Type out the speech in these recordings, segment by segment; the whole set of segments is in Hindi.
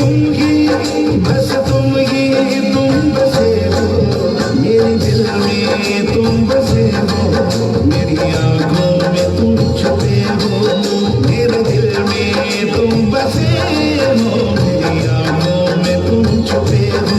तुम बसे हो मेरे दिल में, तुम बसे हो मेरी आंखों में, तुम छुपे हो मेरे दिल में, तुम बसे हो मेरी आंखों में, तुम छुपे हो।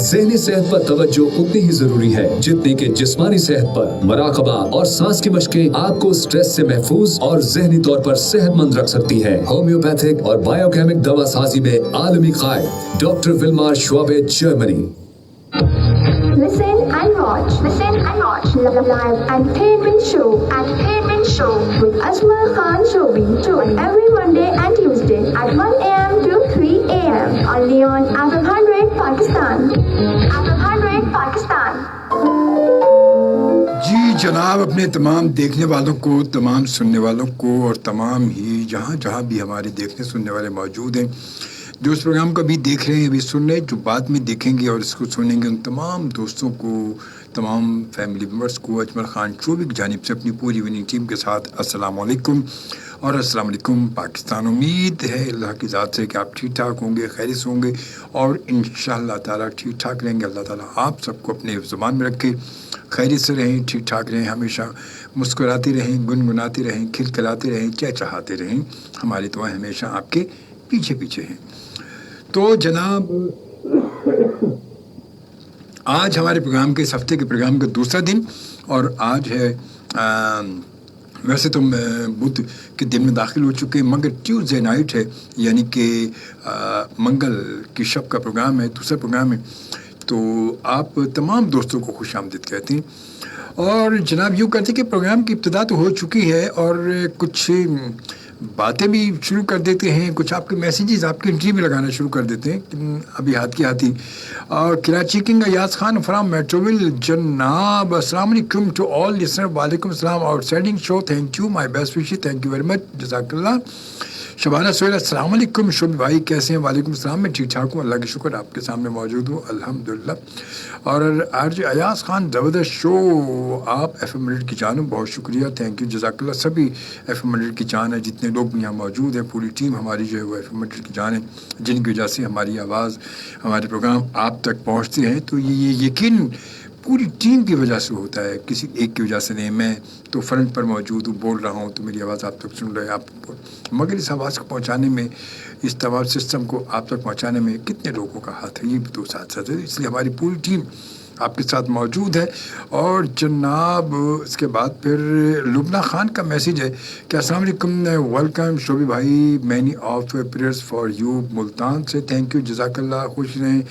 ज़हनी सेहत पर तवज्जो उतनी ही जरूरी है जितनी कि जिस्मानी सेहत पर। मुराकबा और सांस की मशकें आपको स्ट्रेस से महफूज और ज़हनी तौर पर सेहतमंद रख सकती है। होम्योपैथिक और बायोकेमिक दवा साजी में आलमी कायद doctor Willmar Schwabe, Germany. Listen and watch live entertainment show with Ajmal Khan Shobi on every Monday and Tuesday at 1 a.m. to 3 a.m. only on FM 100 Pakistan. जी जनाब, अपने तमाम देखने वालों को, तमाम सुनने वालों को और तमाम ही जहाँ भी हमारे देखने सुनने वाले मौजूद हैं, जो इस प्रोग्राम को अभी देख रहे हैं, अभी सुन रहे हैं, जो बाद में देखेंगे और इसको सुनेंगे, उन तमाम दोस्तों को, तमाम फैमिली मेम्बर्स को अजमल खान शोबी की जानिब से अपनी पूरी विनिंग टीम के साथ अस्सलाम वालेकुम। और अस्सलाम वालेकुम पाकिस्तान। उम्मीद है अल्लाह की ज़ात से कि आप ठीक ठाक होंगे, खैरियत से होंगे और इंशाअल्लाह ताला ठीक ठाक रहेंगे। अल्लाह ताला आप सबको अपने ज़ुबान में रखे, खैरियत से रहें, ठीक ठाक रहें, हमेशा मुस्कुराते रहें, गुनगुनाते रहें, खिलखिलाते रहें, चहचहाते रहें। हमारी दुआएं हमेशा आपके पीछे पीछे हैं। तो जनाब, आज हमारे प्रोग्राम के, इस हफ्ते के प्रोग्राम का दूसरा दिन और आज है वैसे तो बुध के दिन में दाखिल हो चुके हैं, मगर ट्यूसडे नाइट है, यानी कि मंगल की शब का प्रोग्राम है, दूसरा प्रोग्राम है। तो आप तमाम दोस्तों को खुश आमदीद कहते हैं। और जनाब यूँ कहते हैं कि प्रोग्राम की इब्तिदा तो हो चुकी है और कुछ बातें भी शुरू कर देते हैं, कुछ आपके मैसेजेस आपकी एंट्री में लगाना शुरू कर देते हैं अभी हाथ की हाथी। और Karachi king Ayaz Khan from Metroville, जनाब अस्सलाम वालेकुम टू ऑल लिसनर, वालेकुम अस्सलाम, outstanding show, thank you, my best wishes, thank you very much, जज़ाकल्लाह। शबाना सोहेल अस्सलाम वालेकुम, शोभी भाई कैसे हैं? वालेकुम अस्सलाम, मैं ठीक ठाक हूँ, अल्लाह के शुक्र, आपके सामने मौजूद हूँ अल्हम्दुलिल्लाह। और आरजे अयाज खान, ज़बरदस्त शो, आप FM रेड की जान, बहुत शुक्रिया, थैंक यू, जज़ाकल्लाह। सभी FM रेड की जान है, जितने लोग भी यहाँ मौजूद हैं, पूरी टीम हमारी जो है वो FM रेड की जान है, जिनकी वजह से हमारी आवाज़, हमारे प्रोग्राम आप तक पहुँचते हैं। तो ये यकीन पूरी टीम की वजह से होता है, किसी एक की वजह से नहीं। मैं तो फ्रंट पर मौजूद हूँ, बोल रहा हूँ, तो मेरी आवाज़ आप तक सुन रहे हैं, आप, मगर इस आवाज़ को पहुँचाने में, इस तमाम सिस्टम को आप तक पहुँचाने में कितने लोगों का हाथ है, ये भी तो साथ साथ है। इसलिए हमारी पूरी टीम आपके साथ मौजूद है। और जनाब इसके बाद फिर लुबना खान का मैसेज है कि अस्सलाम वालेकुम, वेलकम शोभी भाई, many of prayers for you, Multan से, थैंक यू, जज़ाकल्लाह, खुश रहें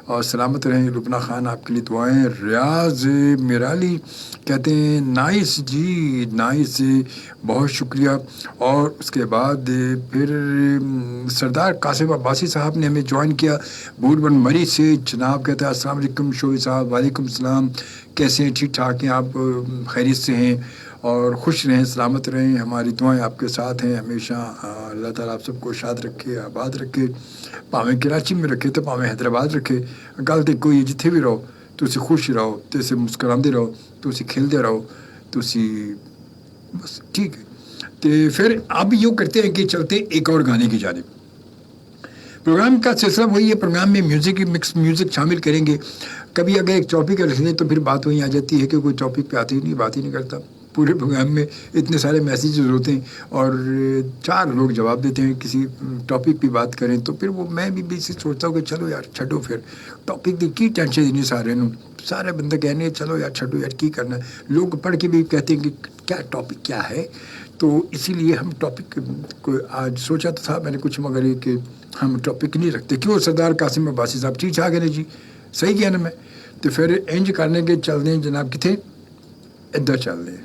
और सलामत रहें। लुबना खान आपके लिए दुआएं। रियाज मिराली कहते हैं नाइस जी, नाइस, बहुत शुक्रिया। और उसके बाद फिर सरदार कासिम अब्बासी साहब ने हमें ज्वाइन किया बूरबन मरी से, जनाब कहते हैं अस्सलाम वालेकुम शोभी साहब, वालेकुम सलाम, कैसे हैं? ठीक ठाक हैं आप? खैरियत से हैं और खुश रहें, सलामत रहें, हमारी दुआएं आपके साथ हैं हमेशा। अल्लाह ताला आप सबको शाद रखे, आबाद रखे, भावें कराची में रखे तो भावें हैदराबाद रखे, गल तो कोई जिथे भी रहो तुसी खुश रहो, तुसी मुस्कुराते रहो, तुसी खिलते रहो, तुसी बस ठीक है। तो फिर अब यूँ करते हैं कि चलते एक और गाने की जानिब। प्रोग्राम का सिलसिला वही है, प्रोग्राम में म्यूज़िक, मिक्स म्यूज़िक शामिल करेंगे। कभी अगर एक टॉपिक रख लें तो फिर बात वहीं आ जाती है कि कोई टॉपिक पे आती ही नहीं, बात ही नहीं करता। पूरे प्रोग्राम में इतने सारे मैसेजेस होते हैं और 4 लोग जवाब देते हैं, किसी टॉपिक पे बात करें तो फिर वो मैं भी सोचता हूँ कि चलो यार छड्डो, फिर टॉपिक दी की टेंशन देनी सारे बंदे कहने चलो यार छड्डो यार की करना है। लोग पढ़ के भी कहते हैं कि क्या टॉपिक क्या है, तो इसीलिए हम टॉपिक को आज सोचा तो था मैंने कुछ, मगर ये कि हम टॉपिक नहीं रखते। क्यों सरदार कासिम अब्बासी साहब ठीक ठाक है ना जी, सही किया ना मैं? तो फिर इंज करने के चल दें जनाब, किथे इधर चल दें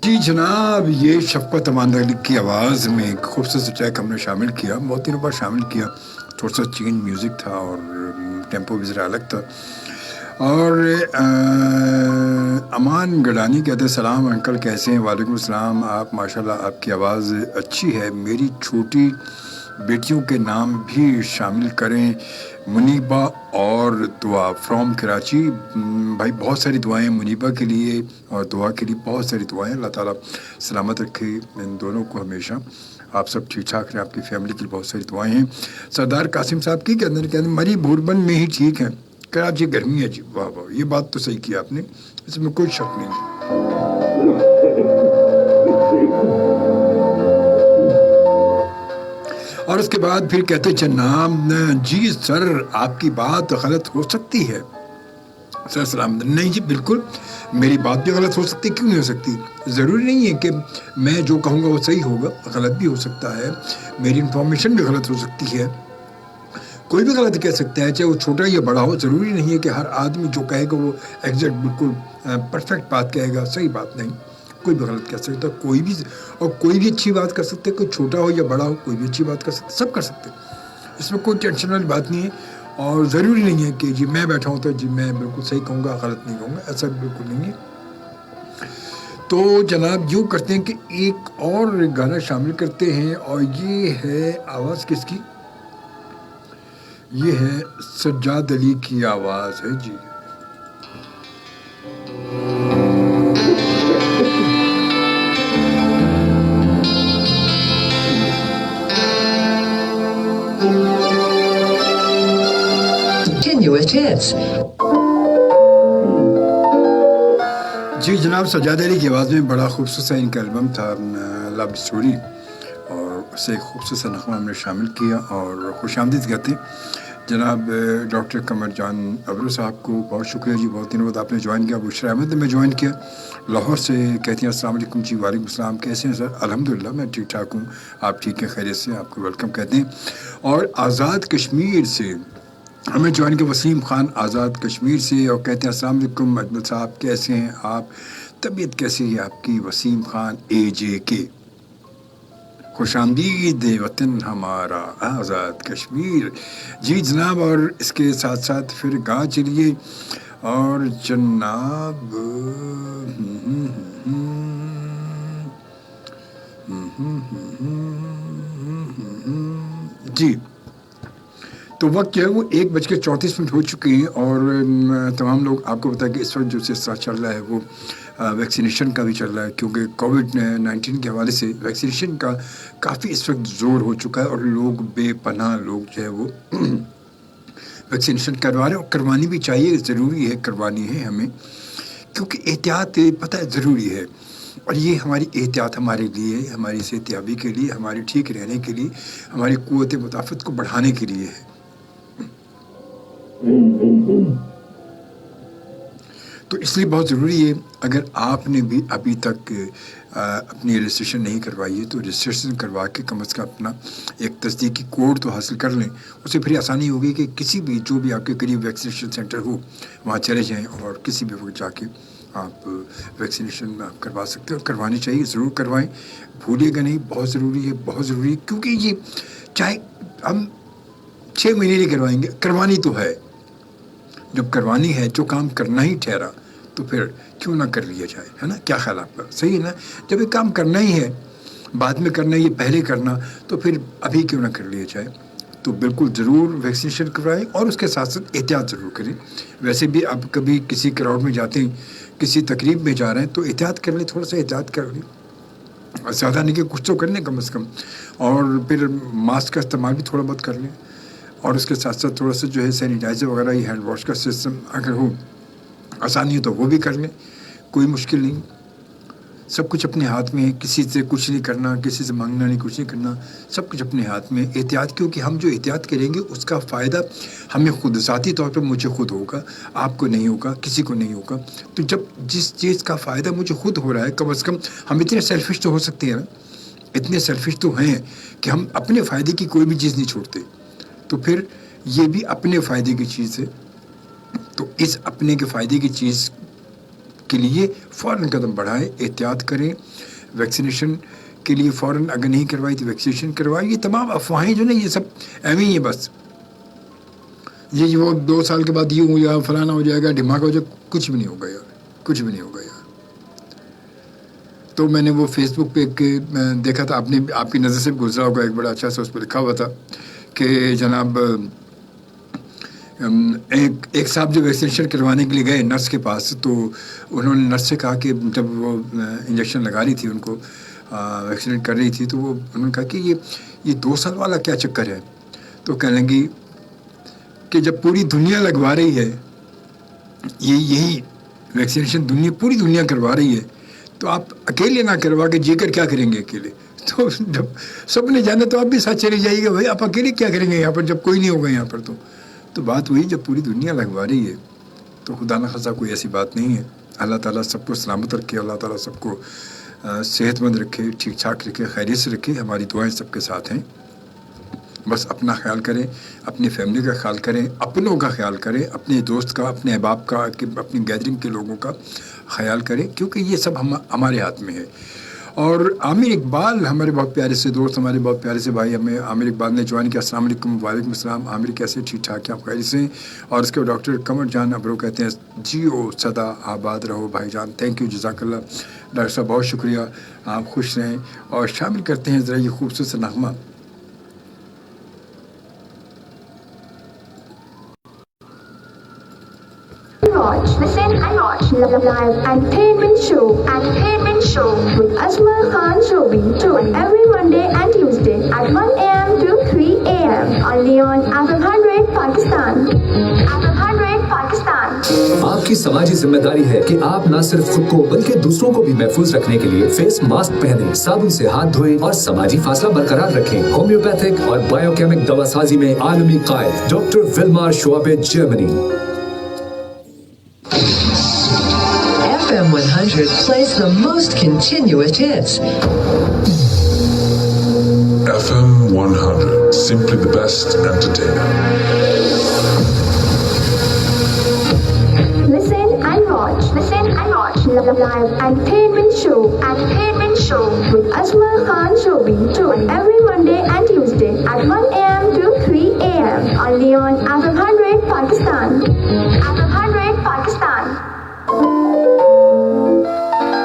जी जनाब। ये शफ़क़त अमान अली की आवाज़ में एक खूबसूरत ट्रैक हमने शामिल किया, बहुत दिनों बाद शामिल किया, थोड़ा सा चेंज म्यूज़िक था और टेम्पो भी ज़रा अलग था। और अमान गडानी कहते हैं सलाम अंकल, कैसे हैं? वालेकुम सलाम, आप माशाल्लाह, आपकी आवाज़ अच्छी है, मेरी छोटी बेटियों के नाम भी शामिल करें, मुनीबा और दुआ फ्रॉम कराची। भाई बहुत सारी दुआएं मुनीबा के लिए और दुआ के लिए, बहुत सारी दुआएं, अल्लाह ताला सलामत रखे इन दोनों को हमेशा, आप सब ठीक ठाक रहें, आपकी फैमिली की बहुत सारी दुआएं हैं। सरदार कासिम साहब की कहते हैं मरी भूरबन में ही ठीक है, कराची गर्मी है जी। वाह वाह, ये बात तो सही की आपने, इसमें कोई शक नहीं। और उसके बाद फिर कहते जनाब जी सर आपकी बात गलत हो सकती है। सर सलाम, नहीं जी बिल्कुल, मेरी बात भी गलत हो सकती है, क्यों नहीं हो सकती? ज़रूरी नहीं है कि मैं जो कहूँगा वो सही होगा, गलत भी हो सकता है, मेरी इन्फॉर्मेशन भी गलत हो सकती है, कोई भी गलत कह सकता है, चाहे वो छोटा या बड़ा हो। ज़रूरी नहीं है कि हर आदमी जो कहेगा वो एग्जैक्ट बिल्कुल परफेक्ट बात कहेगा, सही बात नहीं, कोई भी गलत कह सकता है, कोई भी, और कोई भी अच्छी बात कर सकते हैं, कोई छोटा हो या बड़ा हो, कोई भी अच्छी बात कर सकते, सब कर सकते हैं, इसमें कोई टेंशन वाली बात नहीं है। और ज़रूरी नहीं है कि जी मैं बैठा हूँ तो जी मैं बिल्कुल सही कहूँगा, गलत नहीं कहूँगा, ऐसा बिल्कुल नहीं है। तो जनाब यूँ करते हैं कि एक और गाना शामिल करते हैं, और ये है आवाज़ किसकी? ये है सज्जाद अली की आवाज़ है जी। hits. जी जनाब, सजाद अली की आवाज़ में बड़ा खूबसूरत सा इनका एल्बम था लव स्टोरी, और उसे एक खूबसूरत सा नगमा हमने शामिल किया और खुशामदीद कहते हैं जनाब डॉक्टर कमर जान अबरू साहब को। बहुत शुक्रिया जी, बहुत दिनों बाद आपने ज्वाइन किया। बुशरा अहमद ने मैं ज्वाइन किया लाहौर से, कहती हैं अस्सलाम वालेकुम जी। वालेकुम सलाम, कैसे हैं सर? अल्हम्दुलिल्लाह मैं ठीक ठाक हूँ, आप ठीक हैं, खैरियत से? आपको वेलकम कहते हैं। और आज़ाद कश्मीर से हमें ज्वाइन किया वसीम खान आज़ाद कश्मीर से, और कहते हैं अस्सलाम वालेकुम अजमल साहब, कैसे हैं आप? तबीयत कैसी है आपकी? वसीम खान AJK, खुशामदीद वतन हमारा आज़ाद कश्मीर। जी जनाब, और इसके साथ साथ फिर गा चलिए और जनाब जी, तो वक्त जो है वो 1:34 हो चुके हैं, और तमाम लोग आपको पता है कि इस वक्त जो सिलसिला चल रहा है वो वैक्सीनेशन का भी चल रहा है, क्योंकि कोविड-19 के हवाले से वैक्सीनेशन का काफ़ी इस वक्त ज़ोर हो चुका है, और लोग बेपनाह लोग जो है वो वैक्सीनेशन करवा रहे हैं, और करवानी भी चाहिए, ज़रूरी है, करवानी है हमें, क्योंकि एहतियात पता है ज़रूरी है, और ये हमारी एहतियात हमारे लिए, हमारी सेहतयाबी के लिए, हमारे ठीक रहने के लिए, हमारी क़ुव्वत मुदाफ़त को बढ़ाने के लिए है। तो इसलिए बहुत ज़रूरी है, अगर आपने भी अभी तक अपनी रजिस्ट्रेशन नहीं करवाई है तो रजिस्ट्रेशन करवा के कम से कम अपना एक तस्दीकी कोड तो हासिल कर लें। उससे फिर आसानी होगी कि किसी भी जो भी आपके करीब वैक्सीनेशन सेंटर हो वहाँ चले जाएं और किसी भी वक्त जाके आप वैक्सीनेशन करवा सकते हैं, और करवानी चाहिए, ज़रूर करवाएं, भूलिएगा नहीं, बहुत ज़रूरी है, बहुत ज़रूरी है, क्योंकि ये चाहे हम 6 महीने नहीं करवाएंगे, करवानी तो है। जब करवानी है, जो काम करना ही ठहरा, तो फिर क्यों ना कर लिया जाए, है ना? क्या ख्याल आपका? सही है ना? जब ये काम करना ही है, बाद में करना, ये पहले करना, तो फिर अभी क्यों ना कर लिया जाए? तो बिल्कुल ज़रूर वैक्सीनेशन करवाएं, और उसके साथ साथ एहतियात ज़रूर करें। वैसे भी आप कभी किसी क्राउड में जाते हैं, किसी तकरीब में जा रहे हैं, तो एहतियात कर लें, थोड़ा सा एहतियात कर लें, ज़्यादा नहीं कि कुछ तो कर लें कम से कम, और फिर मास्क का इस्तेमाल भी थोड़ा बहुत कर लें, और उसके साथ साथ थोड़ा सा जो है सैनिटाइज़र वगैरह, ये हैंड वॉश का सिस्टम अगर हो, आसानी हो तो वो भी कर लें, कोई मुश्किल नहीं, सब कुछ अपने हाथ में है, किसी से कुछ नहीं करना, किसी से मांगना नहीं, कुछ नहीं करना, सब कुछ अपने हाथ में। एहतियात, क्योंकि हम जो एहतियात करेंगे उसका फ़ायदा हमें खुद, ज़ाती तौर पर मुझे खुद होगा, आपको नहीं होगा, किसी को नहीं होगा। तो जब जिस चीज़ का फ़ायदा मुझे खुद हो रहा है, कम से कम हम इतने सेल्फिश तो हो सकते हैं ना, इतने सेल्फिश तो हैं कि हम अपने फ़ायदे की कोई भी चीज़ नहीं छोड़ते, तो फिर ये भी अपने फ़ायदे की चीज़ है। तो इस अपने के फ़ायदे की चीज़ के लिए फ़ौरन कदम बढ़ाएं, एहतियात करें, वैक्सीनेशन के लिए फ़ौरन अगर नहीं करवाई तो वैक्सीनेशन करवाएं। ये तमाम अफवाहें जो ना, ये सब एवं ही है, बस ये वो 2 साल के बाद ये हो जाएगा, फलाना हो जाएगा, ढिमाका हो जाएगा, कुछ भी नहीं होगा यार, कुछ भी नहीं होगा यार। तो मैंने वो फेसबुक पे देखा था, आपने आपकी नज़र से गुजरा होगा, एक बड़ा अच्छा सा उस पर लिखा हुआ था कि जनाब एक साहब जो वैक्सीनेशन करवाने के लिए गए नर्स के पास, तो उन्होंने नर्स से कहा कि जब वो इंजेक्शन लगा रही थी, उनको वैक्सीनेट कर रही थी, तो वो उन्होंने कहा कि ये 2 साल वाला क्या चक्कर है? तो कहने लगी कि जब पूरी दुनिया लगवा रही है, यही वैक्सीनेशन पूरी दुनिया करवा रही है, तो आप अकेले ना करवा के जीकर क्या करेंगे अकेले? तो जब सब ने जाना तो आप भी साथ चले जाइएगा, भाई आप अकेले क्या करेंगे यहाँ पर, जब कोई नहीं होगा यहाँ पर। तो बात वही, जब पूरी दुनिया लगवा रही है तो खुदा न खासा कोई ऐसी बात नहीं है। अल्लाह ताला सबको सलामत रखे, अल्लाह ताला सबको सेहतमंद रखे, ठीक ठाक रखे, खैरियत से रखे। हमारी दुआएं सबके साथ हैं। बस अपना ख्याल करें, अपनी फैमिली का ख्याल करें, अपनों का ख्याल करें, अपने दोस्त का, अपने अहबाब का, अपनी गैदरिंग के लोगों का ख्याल करें, क्योंकि ये सब हमारे हाथ में है। और आमिर इकबाल हमारे बहुत प्यारे से दोस्त, हमारे बहुत प्यारे से भाई, हमें आमिर इकबाल ने ज्वाइन किया। अस्सलाम वालेकुम। वालेकुम अस्सलाम। आमिर कैसे? ठीक ठाक है, आप खैरियत से? और उसके डॉक्टर कमर जान अबरू कहते हैं जियो सदा आबाद रहो भाईजान। थैंक यू, जज़ाकल्लाह डॉक्टर साहब, बहुत शुक्रिया, आप खुश रहें। और शामिल करते हैं ज़रा ये खूबसूरत सा नगमा। Watch, listen and watch live entertainment show with Ajmal Khan Showing every Monday and Tuesday at 1 a.m. to 3 a.m. only on FM 100 Pakistan. FM 100 आपकी समाजी जिम्मेदारी है कि आप न सिर्फ खुद को बल्कि दूसरों को भी महफूज रखने के लिए फेस मास्क पहने, साबुन से हाथ धोएं और समाजी फासला बरकरार रखें। होम्योपैथिक और बायोकेमिक दवासाजी में आलमी कायल doctor Wilmar शोआबे, Germany. FM 100 plays the most continuous hits. FM 100, simply the best entertainer. Listen and watch. Listen and watch. Live entertainment show. Entertainment show with Asma Khan Shobi. Tune every Monday and Tuesday at 1 a.m. to 3 a.m. only on FM 100 Pakistan. FM 100 Pakistan.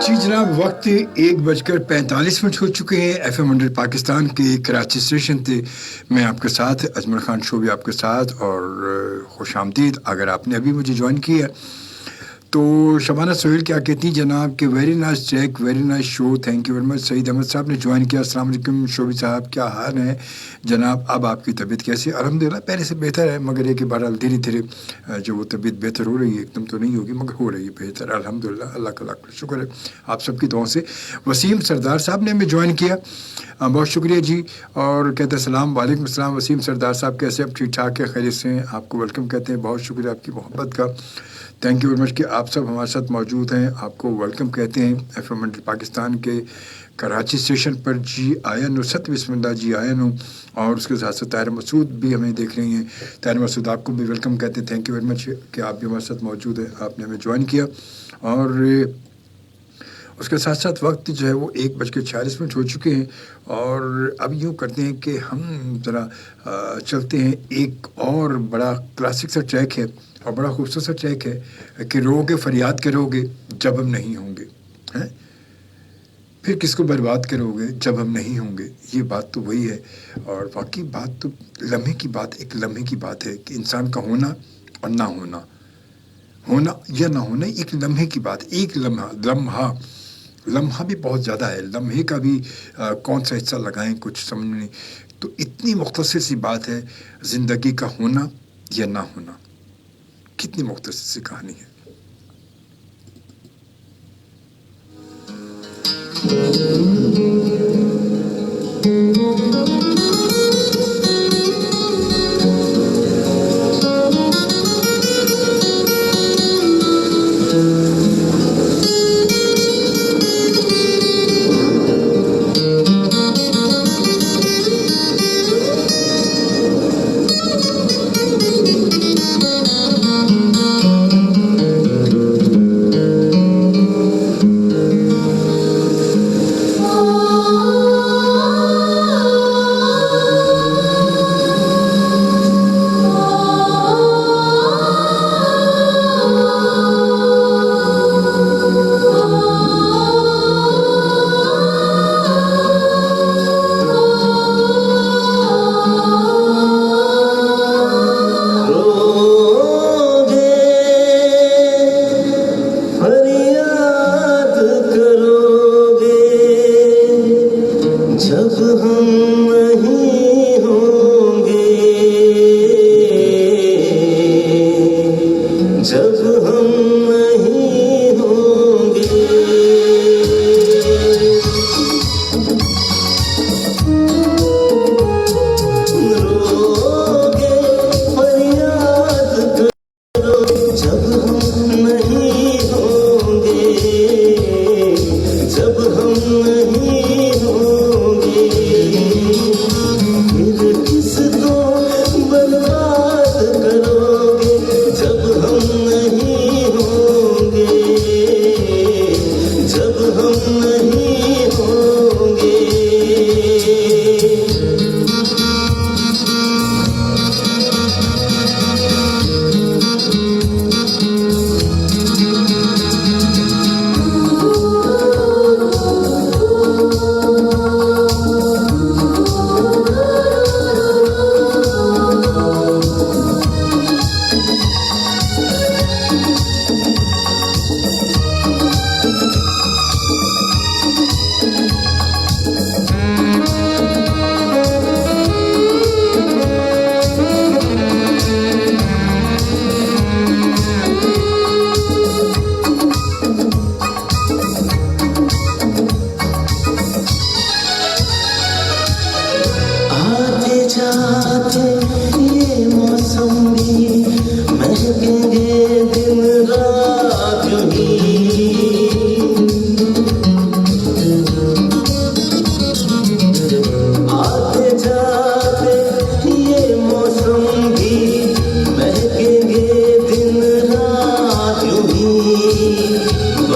जी जनाब, वक्त 1:45 हो चुके हैं। FM 100 पाकिस्तान के कराची स्टेशन थे। मैं आपके साथ अजमल खान शोबी आपके साथ, और खुश आमदीद अगर आपने अभी मुझे ज्वाइन किया। तो शबाना सोहेल क्या कहती हैं जनाब कि very nice track, very nice show, thank you very much. Saeed Ahmed sahab ने ज्वाइन किया। अस्सलाम वालेकुम शोबी साहब, क्या हाल है जनाब? अब आपकी तबीयत कैसी? अल्हम्दुलिल्लाह पहले से बेहतर है, मगर ये कि बहरहाल धीरे धीरे जो वो तबीयत बेहतर हो रही है, एकदम तो नहीं होगी मगर हो रही है बेहतर, अल्हम्दुलिल्लाह, अल्लाह का लाख शुक्र है आप सबकी दुआओं से। वसीम सरदार साहब ने हमें ज्वाइन किया, बहुत शुक्रिया जी। और कहते हैं सलाम वालेकुम सलाम वसीम सरदार साहब, कैसे अब ठीक ठाक है, खैरियत से हैं? आपको वेलकम कहते हैं, बहुत शुक्रिया आपकी मोहब्बत का, थैंक यू वेरी मच कि आप सब हमारे साथ मौजूद हैं। आपको वेलकम कहते हैं FM 100 पाकिस्तान के कराची स्टेशन पर। जी आयन नुसरत बिस्मिल्लाह, जी आयन हूँ, और उसके साथ साथ ताहिर मसूद भी हमें देख रही हैं। ताहिर मसूद आपको भी वेलकम कहते हैं, थैंक यू वेरी मच कि आप भी हमारे साथ मौजूद हैं, आपने हमें ज्वाइन किया। और उसके साथ साथ वक्त जो है वो 1:46 हो चुके हैं। और अब यूँ करते हैं कि हम ज़रा चलते हैं, एक और बड़ा क्लासिक सा ट्रैक है और बड़ा खूबसूरत सा ट्रैक है कि रोगे फरियाद करोगे जब हम नहीं होंगे, हैं फिर किसको बर्बाद करोगे जब हम नहीं होंगे। ये बात तो वही है, और वाकई बात तो लम्हे की बात, एक लम्हे की बात है कि इंसान का होना और ना होना, होना या ना होना एक लम्हे की बात। एक लम्हा भी बहुत ज़्यादा है, लम्हे का भी कौन सा हिस्सा लगाएं कुछ समझ में नहीं। तो इतनी मुख्तसर सी बात है ज़िंदगी का होना या ना होना, कितनी मुख्तसर सी कहानी है।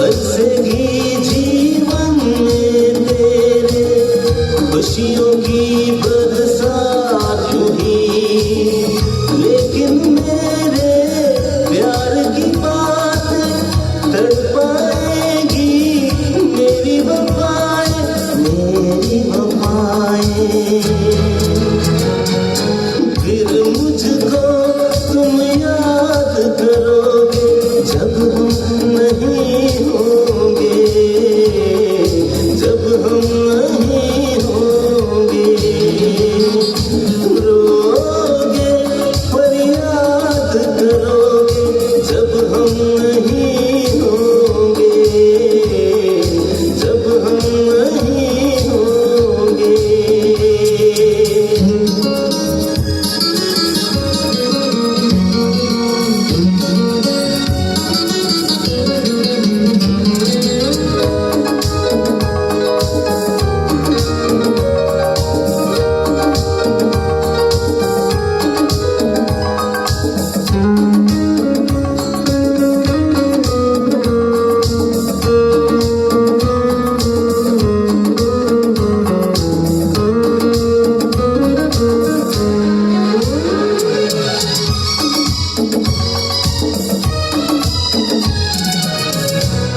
बरसेगी जीवन में तेरे खुशियों की बरसात यूं ही, लेकिन मेरे प्यार की बात तड़पाएगी मेरी वफाएं, मेरी वफाएं। फिर मुझको तुम याद करोगे जब हम नहीं होंगे, जब हम नहीं होंगे। रोगे पर याद करोगे जब हम नहीं होंगे, जब हम नहीं होंगे।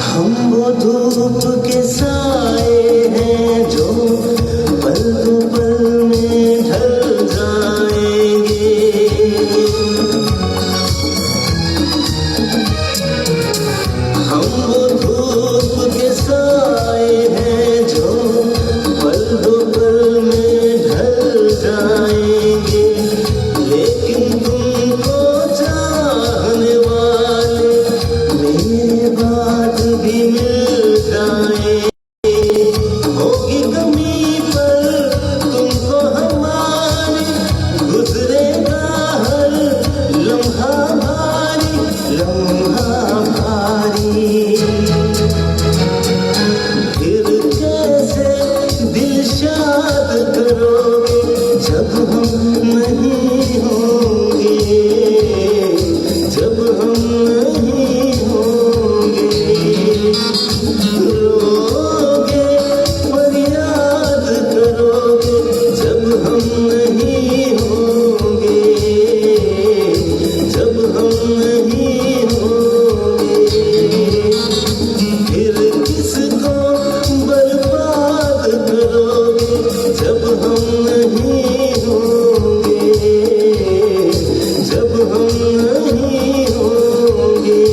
हम वो धूप के साए हैं जो पल दो पल में ढल जाएंगे। हम वो धूप के साए हैं जो पल दो पल में ढल जाएंगे, लेकिन तुमको चाहने वाले मेरे बाद भी मिल जाएंगे। होगी कमी पर तुमको हमारी, गुजरेगा हर लम्हा भारी, लम्हा भारी। फिर कैसे दिल शाद करोगे जब हम नहीं होंगे, जब हम नहीं होंगे। रोगे पर याद करोगे जब हम नहीं होंगे, जब हम नहीं होंगे। फिर किसको बर्बाद करोगे जब हम नहीं होंगे, जब हम नहीं होंगे।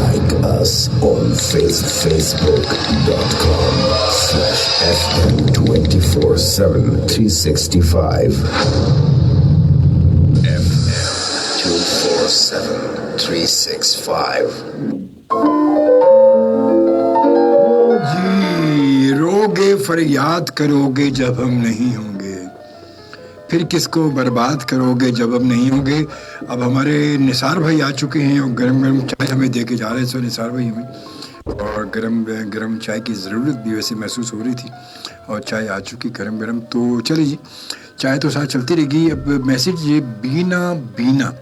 Like us on Facebook.com/FM247 365. FM247 365. जी, रोगे फरियाद करोगे जब हम नहीं होंगे, फिर किसको बर्बाद करोगे जब हम नहीं होंगे। अब हमारे निसार भाई आ चुके हैं और गरम गरम चाय हमें दे के जा रहे हैं। सो निसार भाई हमें और गरम गरम चाय की ज़रूरत भी वैसे महसूस हो रही थी और चाय आ चुकी गरम गरम। तो चलिए जी, चाय तो साथ चलती रहेगी। अब मैसेज ये बीना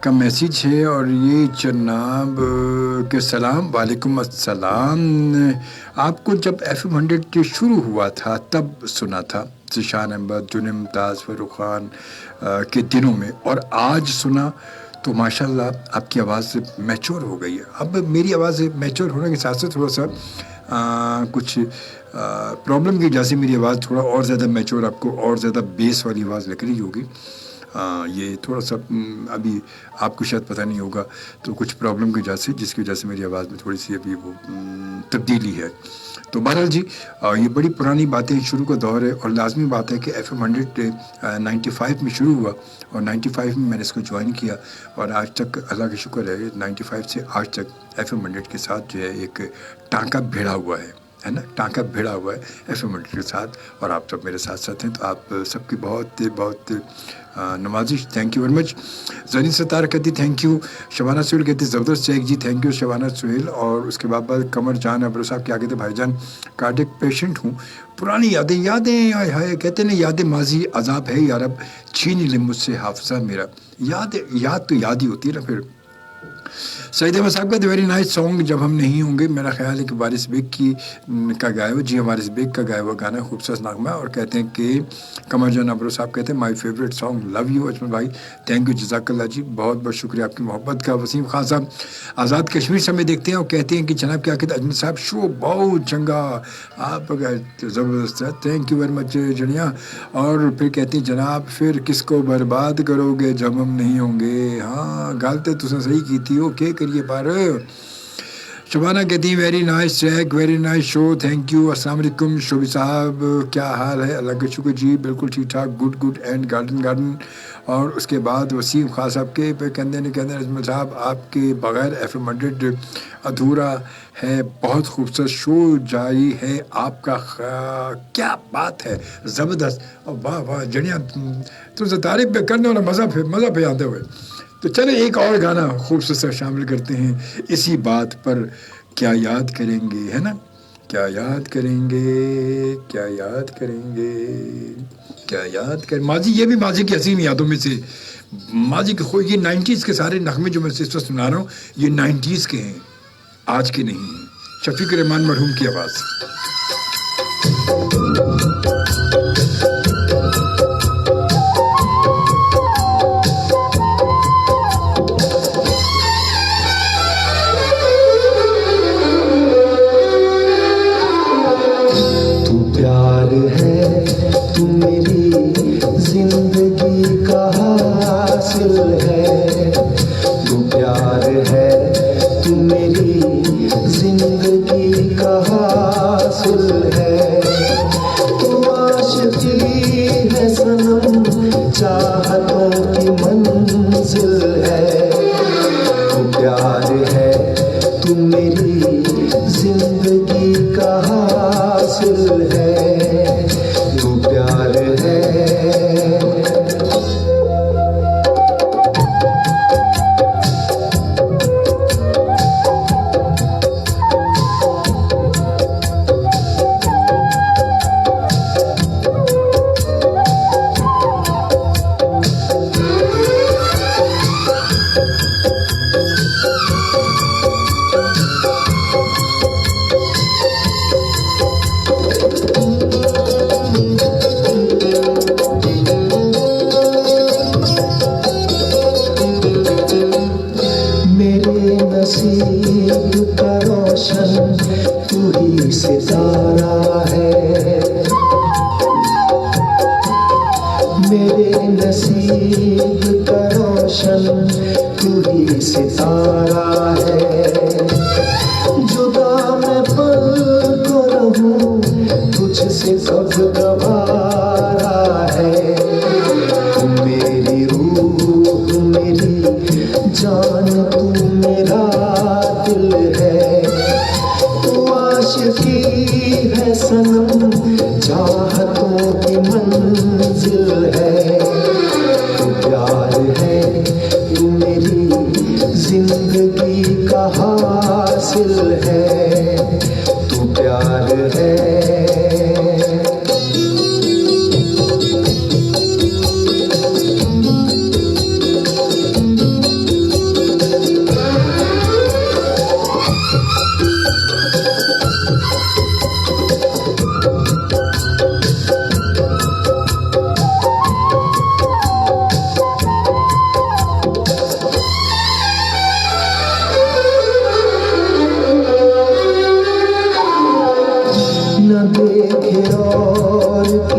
का मैसेज है और ये जनाब के सलाम वालेकुम अस्सलाम। आपको जब FM100 शुरू हुआ था तब सुना था ज़ीशान अहमद, जुनैद मुमताज़, फ़ारूक खान के दिनों में, और आज सुना तो माशाल्लाह आपकी आवाज़ मैच्योर हो गई है। अब मेरी आवाज़ मैच्योर होने के साथ साथ थोड़ा सा कुछ प्रॉब्लम की वजह से मेरी आवाज़ थोड़ा और ज़्यादा मैच्योर, आपको और ज़्यादा बेस वाली आवाज़ लग रही होगी। ये थोड़ा सा अभी आपको शायद पता नहीं होगा, तो कुछ प्रॉब्लम की वजह से, जिसकी वजह से मेरी आवाज़ में थोड़ी सी अभी वो तब्दीली है। तो बहरहाल जी, ये बड़ी पुरानी बातें, शुरू का दौर है, और लाजमी बात है कि FM 100 95 में शुरू हुआ, और 95 में मैंने इसको ज्वाइन किया, और आज तक अल्लाह का शुक्र है 95 से आज तक FM 100 के साथ जो है एक टांका भिड़ा हुआ है ना, टांका भिड़ा हुआ है FM 100 के साथ, और आप सब मेरे साथ साथ हैं। तो आप सबकी बहुत बहुत नवाजिश, thank you very much. Jani Sattar कहती थैंक यू, शबाना सुहेल कहती ज़बरदस्त चेक जी, थैंक यू शबाना सुहेल। और उसके बाद कमर जान अब्रो साहब क्या कहते, भाईजान कार्डिक पेशेंट हूँ, पुरानी यादें हाय हाय, कहते ना यादें माजी अजाब है यार, अब छीन ले मुझसे हाफजा मेरा। याद तो याद ही होती है ना फिर। सईद अहमद साहब का वेरी नाइस सॉन्ग, जब हम नहीं होंगे, मेरा ख्याल है कि वारिस बेग का गाया हुआ, जी वारिस बेग का गाया हुआ गाना, खूबसूरत नगमा। और कहते हैं कि कमर जान अब्रो साहब कहते हैं my favourite song, love you Ajmal भाई, थैंक यू जज़ाकल्लाह जी, बहुत बहुत शुक्रिया आपकी मोहब्बत का। वसीम खान साहब आज़ाद कश्मीर से हमें देखते हैं और कहते हैं कि जनाब क्या कहते हैं अजमल साहब, शो बहुत चंगा, आप ज़बरदस्त है, थैंक यू वेरी मच जनिया। और फिर कहते हैं जनाब फिर किसको बर्बाद करोगे जब हम नहीं होंगे। हाँ, गलते तुझे सही की थी, ओके करिए पर। शबाना कहती है very nice track, very nice show, thank you. अस्सलाम वालेकुम शोबी साहब, क्या हाल है? अल्लाह का शुक्र जी, बिल्कुल ठीक ठाक, गुड गुड एंड गार्डन। और उसके बाद वसीम खान साहब के पे कहते अजमल साहब आपके बगैर FM 100 अधूरा है, बहुत खूबसूरत शो जारी है आपका, क्या बात है, ज़बरदस्त, और वाह वाह जनिया, तुझे तारीफ करने वाला मज़ा पे आते हुए। तो चले एक और गाना खूबसूरत सा शामिल करते हैं इसी बात पर, क्या याद करेंगे, है ना, क्या याद करेंगे, क्या याद करेंगे, क्या याद करें माजी। ये भी माजी की हसीन यादों में से, माजी के ये 90s के सारे नगमे जो मैं इस वक्त सुना रहा हूँ, ये 90s के हैं, आज के नहीं हैं। शफीक रहमान मरहूम की आवाज़।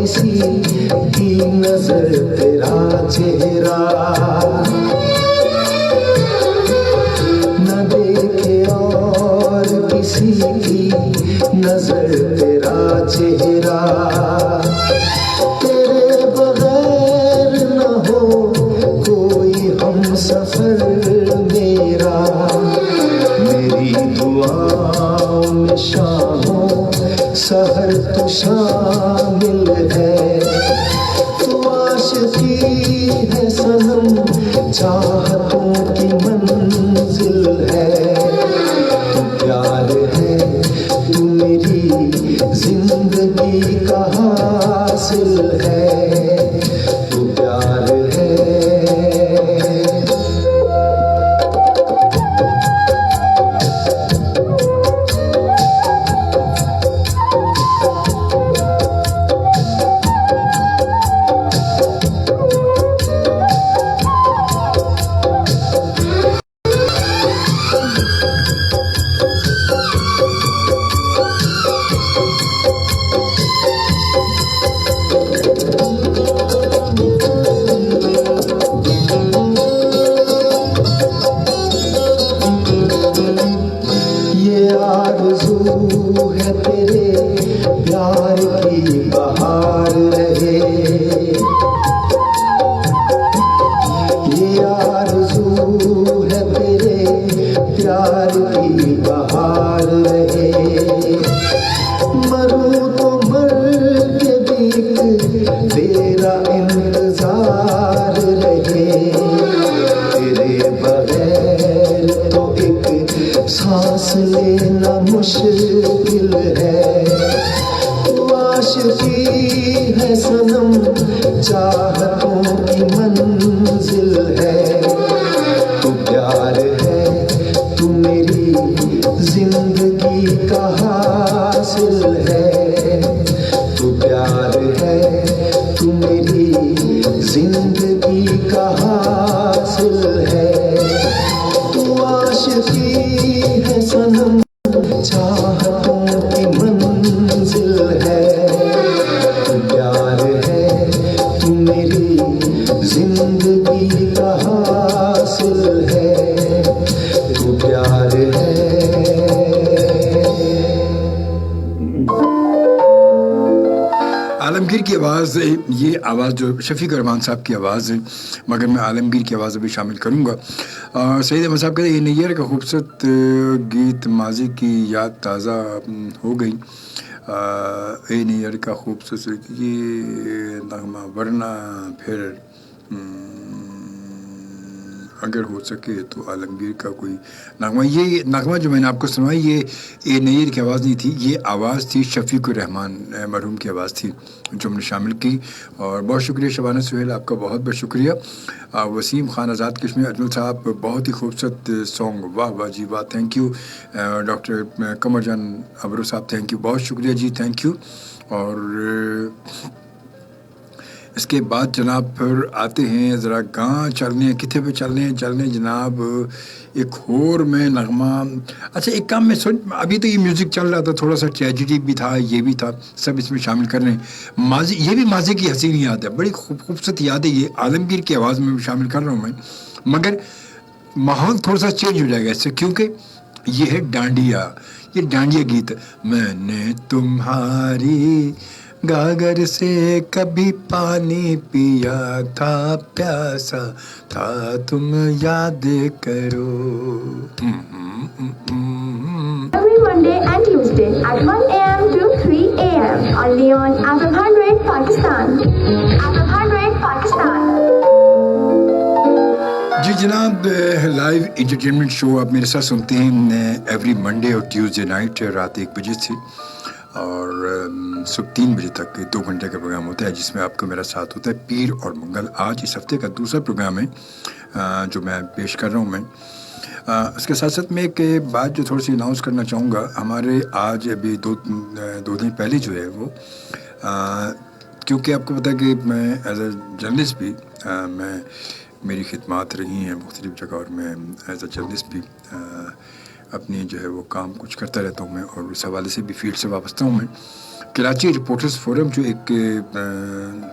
किसी की नजर तेरा चेहरा न देखे और किसी की नजर तेरा चेहरा तेरे बगैर न हो कोई हम सफर मेरा मेरी दुआओं में शामों सहर तो शामिल है तू आशिकी है सनम चाहतों की मंजिल है तू प्यार है तू मेरी जिंदगी का हासिल है तू प्यार है ये आरज़ू है तेरे प्यार की बहार रहे ये आरज़ू है तेरे प्यार की बहार रहे मरूं तो मर के भी तेरा इंतजार रहे तेरे बगैर तो एक सांस लेना मुश्किल है तू आशिकी है सनम चाहतों की मंजिल है तू प्यार है तू मेरी जिंदगी का हासिल है तू प्यार है तू मेरी जिंदगी का हासिल है तू आशिकी है सनम चाहतों की मंजिल है तू प्यार है तू मेरी जिंदगी का हासिल है तू प्यार है आलमगीर की आवाज़ ये आवाज़ जो शफीक रहमान साहब की आवाज़ है मगर मैं आलमगीर की आवाज़ अभी शामिल करूँगा। सईद अहमद साहब कहते हैं ये नैयर का खूबसूरत गीत माजी की याद ताज़ा हो गई ए नैयर का खूबसूरत ये नगमा वरना फिर अगर हो सके तो आलमगीर का कोई नगमा ये नगमा जो मैंने आपको सुनवाई ये नैयर की आवाज़ नहीं थी ये आवाज़ थी शफीक रहमान मरहूम की आवाज़ थी जो हमने शामिल की और बहुत शुक्रिया शबाना सुहेल आपका बहुत बहुत शुक्रिया। वसीम खान आज़ाद कश्मीर अजमल साहब बहुत ही खूबसूरत सॉन्ग वाह वाह जी वाह थैंक यू। डॉक्टर कमर जान अबरू साहब थैंक यू बहुत शुक्रिया जी थैंक यू। और इसके बाद जनाब फिर आते हैं ज़रा गाँव चलने किथे पे चलने जनाब एक और में नगमा अच्छा एक काम में सुन अभी तो ये म्यूज़िक चल रहा था थोड़ा सा ट्रेजिडी भी था ये भी था सब इसमें शामिल कर रहे हैं माजी ये भी माजी की हसीन याद है बड़ी खूबसूरत याद है ये आलमगीर की आवाज़ में भी शामिल कर रहा हूँ मैं मगर माहौल थोड़ा सा चेंज हो जाएगा इससे क्योंकि ये है डांडिया ये डांडिया गीत मैंने तुम्हारी गागर से कभी पानी पिया था प्यासा था तुम याद करो। Every Monday and Tuesday at 1 a.m. to 3 a.m. only on FM 100 Pakistan. FM 100 Pakistan. जी जनाब लाइव इंटरटेनमेंट शो आप मेरे साथ सुनते हैं एवरी मंडे और ट्यूसडे नाइट रात 1 बजे से और सुबह 3 बजे तक 2 घंटे का प्रोग्राम होता है जिसमें आपको मेरा साथ होता है पीर और मंगल। आज इस हफ्ते का दूसरा प्रोग्राम है जो मैं पेश कर रहा हूँ मैं उसके साथ साथ मैं एक बात जो थोड़ी सी अनाउंस करना चाहूँगा हमारे आज अभी दो दिन पहले जो है वो क्योंकि आपको पता है कि मैं एज ए जर्नलिस्ट भी मैं मेरी खिदमात रही हैं मुख्तलिफ़ जगह और मैं एज ए जर्नलिस्ट भी अपनी जो है वो काम कुछ करता रहता हूँ मैं और इस हवाले से भी फील्ड से वाबस्ता हूँ मैं कराची रिपोर्टर्स फोरम जो एक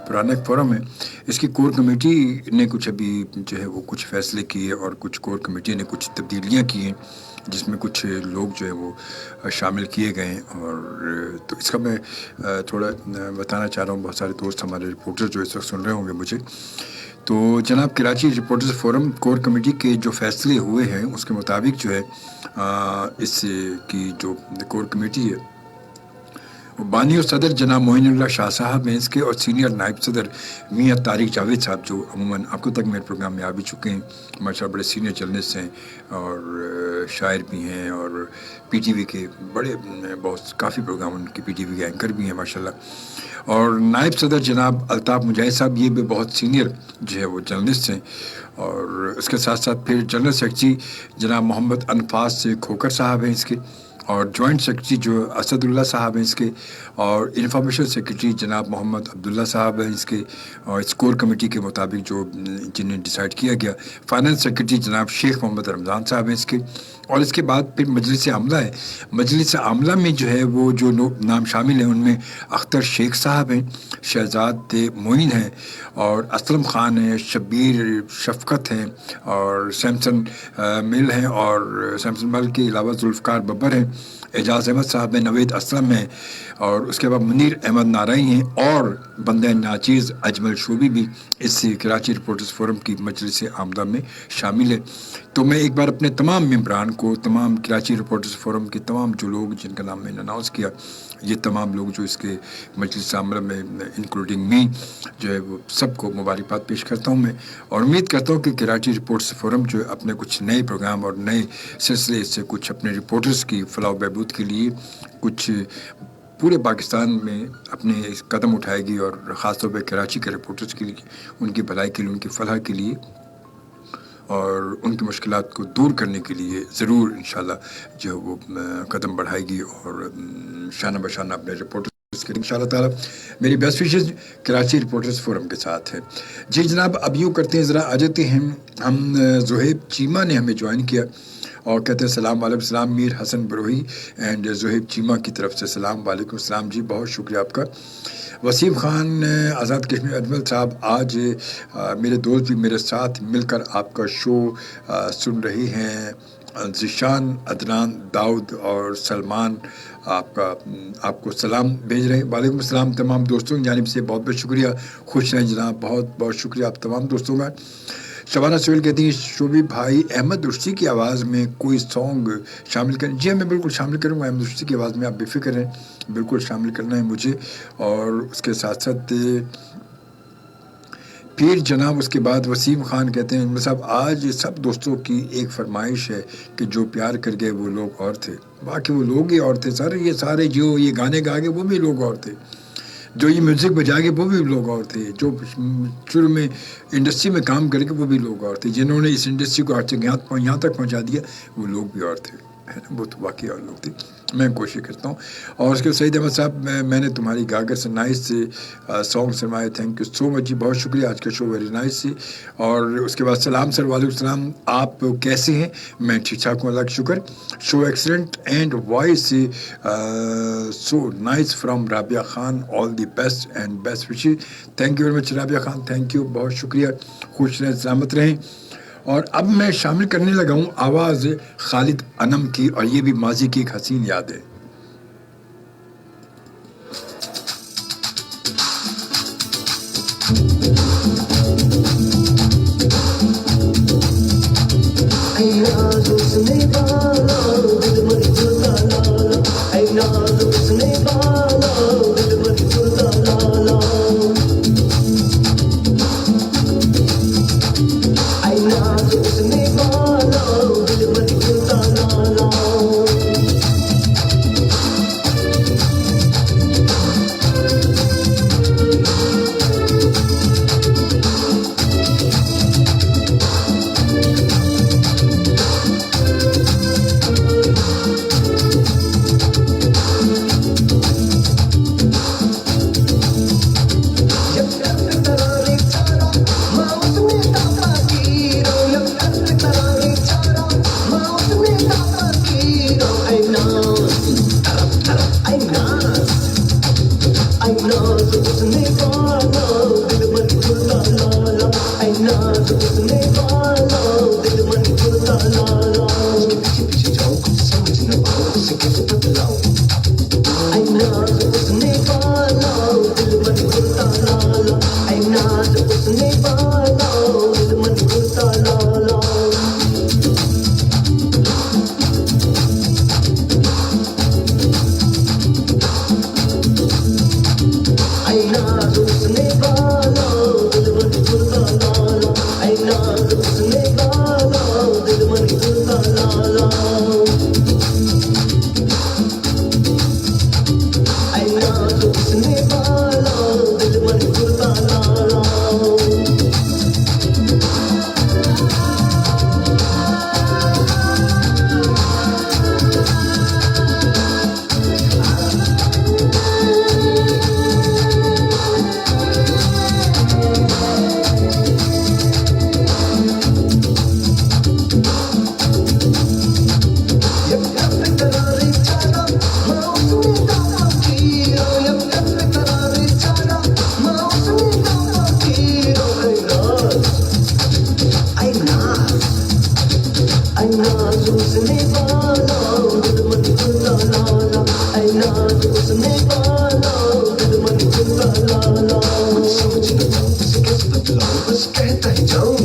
पुराना एक फोरम है, इसकी कोर कमेटी ने कुछ अभी जो है वो कुछ फैसले किए और कुछ कोर कमेटी ने कुछ तब्दीलियाँ की हैं, जिसमें कुछ लोग जो है वो शामिल किए गए हैं। और तो इसका मैं थोड़ा बताना चाह रहा हूँ। बहुत सारे दोस्त हमारे रिपोर्टर जो इस वक्त सुन रहे होंगे मुझे, तो जनाब Karachi reporters forum core committee के जो फैसले हुए हैं उसके मुताबिक जो है इस की जो कोर कमेटी है बानी और सदर जनाब मोइनुल्लाह शाह साहब हैं इसके, और सीनियर नायब सदर मियाँ तारिक जावेद साहब जो अमूमन आपको तक मेरे प्रोग्राम में आ भी चुके हैं, माशाल्लाह बड़े सीनियर जर्नलिस्ट हैं और शायर भी हैं और पीटीवी के बड़े बहुत काफ़ी प्रोग्राम उनके पीटीवी के एंकर भी हैं माशाल्लाह। और नायब सदर जनाब अल्ताफ़ मुजाहिद साहब ये भी बहुत सीनियर जो है वो जर्नलिस्ट हैं। और इसके साथ साथ फिर जनरल सेक्रेटरी जनाब मोहम्मद अनफास खोकर साहब हैं इसके, और जॉइंट सेक्रेटरी जो असदुल्ला साहब हैं इसके, और इंफॉर्मेशन सेक्रेटरी जनाब मोहम्मद अब्दुल्ला साहब हैं इसके। और इस कोर कमेटी के मुताबिक जो जिन्हें डिसाइड किया गया, फाइनेंस सेक्रेटरी जनाब शेख मोहम्मद रमज़ान साहब हैं इसके। और इसके बाद फिर मजलिस आमला है। मजलिस आमला में जो है वो जो लोग नाम शामिल हैं उनमें अख्तर शेख साहब हैं, शहजाद मोइन हैं, और असलम ख़ान हैं, शब्बीर शफ़क़त हैं, और सैमसन मिल हैं, और सैमसन मिल के अलावा जुल्फ़कार बब्बर हैं, एजाज़ अहमद साहब हैं, नवेद असलम हैं, और उसके बाद मुनीर अहमद नाराई हैं, और बंदे नाचीज़ अजमल शोबी भी इस कराची रिपोर्टर्स फोरम की मजलिस आमदा में शामिल है। तो मैं एक बार अपने तमाम मेम्बरान को, तमाम कराची रिपोर्टर्स फोरम के तमाम जो लोग जिनका नाम मैंने अनाउंस किया, ये तमाम लोग जो इसके मजलिस आमला में इंक्लूडिंग मी जो है वो सबको मुबारकबाद पेश करता हूँ मैं, और उम्मीद करता हूँ कि कराची रिपोर्टर्स फोरम जो है अपने कुछ नए प्रोग्राम और नए सिलसिले से कुछ अपने रिपोर्टर्स की फलाह बहबूद के लिए कुछ पूरे पाकिस्तान में अपने कदम उठाएगी, और ख़ास तौर पर कराची के रिपोर्टर्स के लिए, उनकी भलाई के लिए, उनकी फलाह के लिए और उनकी मुश्किलात को दूर करने के लिए ज़रूर इंशाल्लाह जो वो कदम बढ़ाएगी, और शाना बशाना अपने रिपोर्टर्स के लिए इंशाल्लाह ताला मेरी best wishes Karachi reporters forum के साथ है। जी जनाब, अब यूँ करते हैं, ज़रा आ जाते हैं हम। ज़ुहैब चीमा ने हमें ज्वाइन किया और कहते हैं सलाम वालेकुम सलाम, मीर हसन बरोही एंड ज़ुहैब चीमा की तरफ से सलाम वालेकुम सलाम जी, बहुत शुक्रिया आपका। वसीम ख़ान आज़ाद कश्मीर अजमल साहब, आज मेरे दोस्त भी मेरे साथ मिलकर आपका शो सुन रहे हैं। ज़िशान, अदनान, दाऊद और सलमान आपको सलाम भेज रहे हैं। वालेकुम सलाम तमाम दोस्तों की जानिब से, बहुत बहुत शुक्रिया, खुश रहें जनाब, बहुत बहुत शुक्रिया आप तमाम दोस्तों का। शबाना सोहेल कहती हैं शोबी भाई अहमद रुश्ती की आवाज़ में कोई सॉन्ग शामिल करें। जी मैं बिल्कुल शामिल करूँगा अहमद रुश्ती की आवाज़ में, आप बेफिक्र रहें, बिल्कुल शामिल करना है मुझे। और उसके साथ साथ फिर जनाब उसके बाद वसीम ख़ान कहते हैं साहब आज सब दोस्तों की एक फरमाइश है कि जो प्यार कर गए वो लोग और थे। बाकी वो लोग ही और थे सारे, ये सारे जो ये गाने गा गए वो भी लोग और थे, जो ये म्यूज़िक बजा के वो भी लोग और थे, जो शुरू में इंडस्ट्री में काम करके वो भी लोग और थे, जिन्होंने इस इंडस्ट्री को आज यहाँ तक पहुँचा दिया वो लोग भी और थे, है ना, वो तो बाकी और लोग थे। मैं कोशिश करता हूँ। और उसके सईद अहमद साहब, मैंने तुम्हारी गागर से नाइस से सॉन्ग सुनवाए, थैंक यू सो मच जी, बहुत शुक्रिया, आज का शो वेरी नाइस से। और उसके बाद सलाम सर, वालेकुम सलाम, आप कैसे हैं? मैं ठीक ठाक हूँ, अल्लाह का शुक्र। Show excellent and voice so nice from Rabia Khan, all the best and best wishes. Thank you very much Rabia Khan, thank you, बहुत शुक्रिया, खुश रहें, सलामत रहें। और अब मैं शामिल करने लगा हूँ आवाज़ खालिद अनम की, और ये भी माजी की एक हसीन याद है। उसने वाला दिल मन खुलता लाला पीछे पीछे जाओ कुछ समझ न पाओ उसे कैसे बतलाओ आई नाज उसने वाला दिल मन खुलता लाला आई नाज उसने वाला दिल मन खुलता लाला आई नाज उसने वाला दिल मन खुलता लाला आई नाज उसने वाला दिल मन खुलता लाला आई नाज उसने वाला दिल मन खुलता लाला कहता ही जाऊं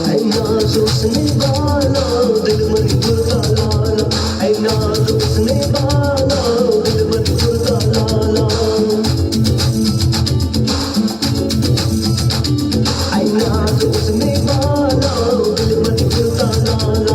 आई नाज उसने वाला दिल मन खुलता लाला आई नाज उसने वाला दिल मन खुलता लाला आई नाज उसने वाला दिल मन खुलता लाला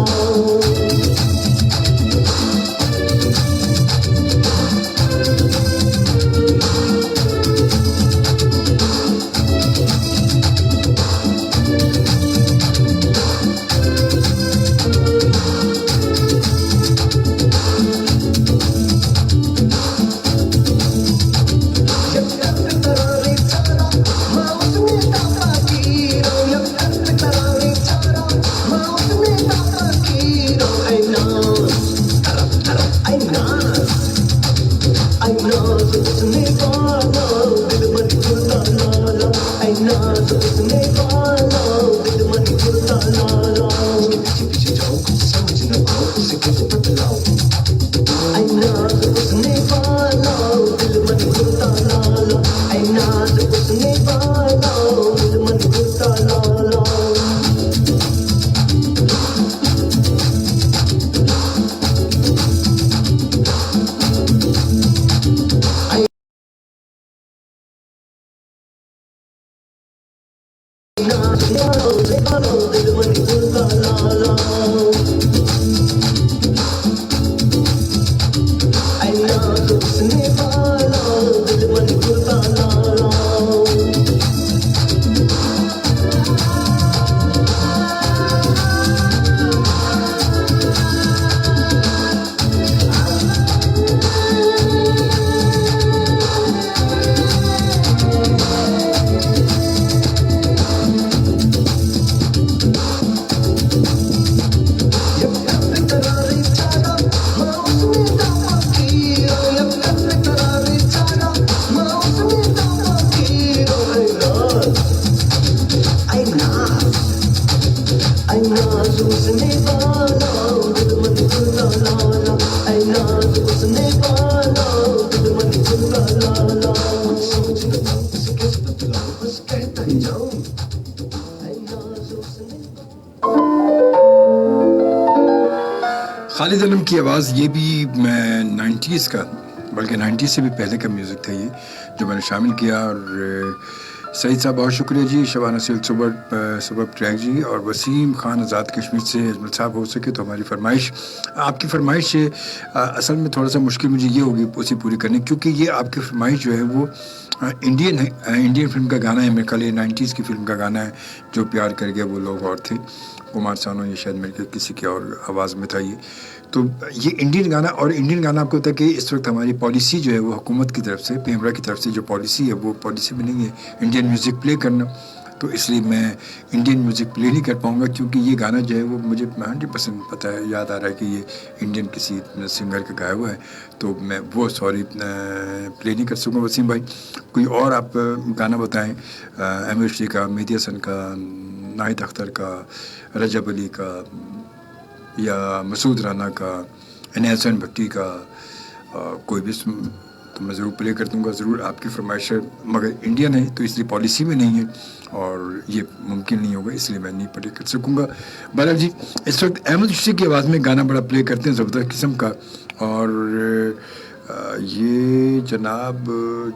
खालिद अलम की आवाज़ ये भी मैं 90s का बल्कि 90s से भी पहले का म्यूज़िक था ये जो मैंने शामिल किया। और सईद साहब बहुत शुक्रिया जी, शबाना सिल सुबह ट्रैक जी और वसीम खान आज़ाद कश्मीर से अजमल साहब हो सके तो हमारी फरमाइश आपकी फरमाइश है असल में थोड़ा सा मुश्किल मुझे ये होगी उसे पूरी करनी क्योंकि ये आपकी फरमाइश जो है वो इंडियन फिल्म का गाना है। मेरे ख्याल 90s की फिल्म का गाना है जो प्यार कर गया वो लोग और थे, कुमार सानू या शायद मेरे किसी की और आवाज़ में था ये। तो ये इंडियन गाना और इंडियन गाना आपको होता है कि इस वक्त हमारी पॉलिसी जो है वो हुकूमत की तरफ से पेमरा की तरफ से जो पॉलिसी है वो पॉलिसी में नहीं है इंडियन म्यूज़िक प्ले करना, तो इसलिए मैं इंडियन म्यूज़िक प्ले नहीं कर पाऊँगा क्योंकि ये गाना जो है वो मुझे 100% पता है, याद आ रहा है कि ये इंडियन किसी सिंगर का गाया हुआ है, तो मैं वो प्ले नहीं कर सकूँगा। वसीम भाई कोई और आप गाना बताएं, एम एस डी का, मेहदी हसन का, नाहिद अख्तर का, रजब अली का, या मसूद राना का, इनायत भट्टी का, कोई भी तो मैं ज़रूर प्ले कर दूँगा, ज़रूर आपकी फरमाइश है, मगर इंडियन है तो इसलिए पॉलिसी में नहीं है और ये मुमकिन नहीं होगा, इसलिए मैं नहीं प्ले कर सकूँगा। बहरहाल जी, इस वक्त अहमद चिश्ती की आवाज़ में गाना बड़ा प्ले करते हैं ज़बरदस्त किस्म का, और ये जनाब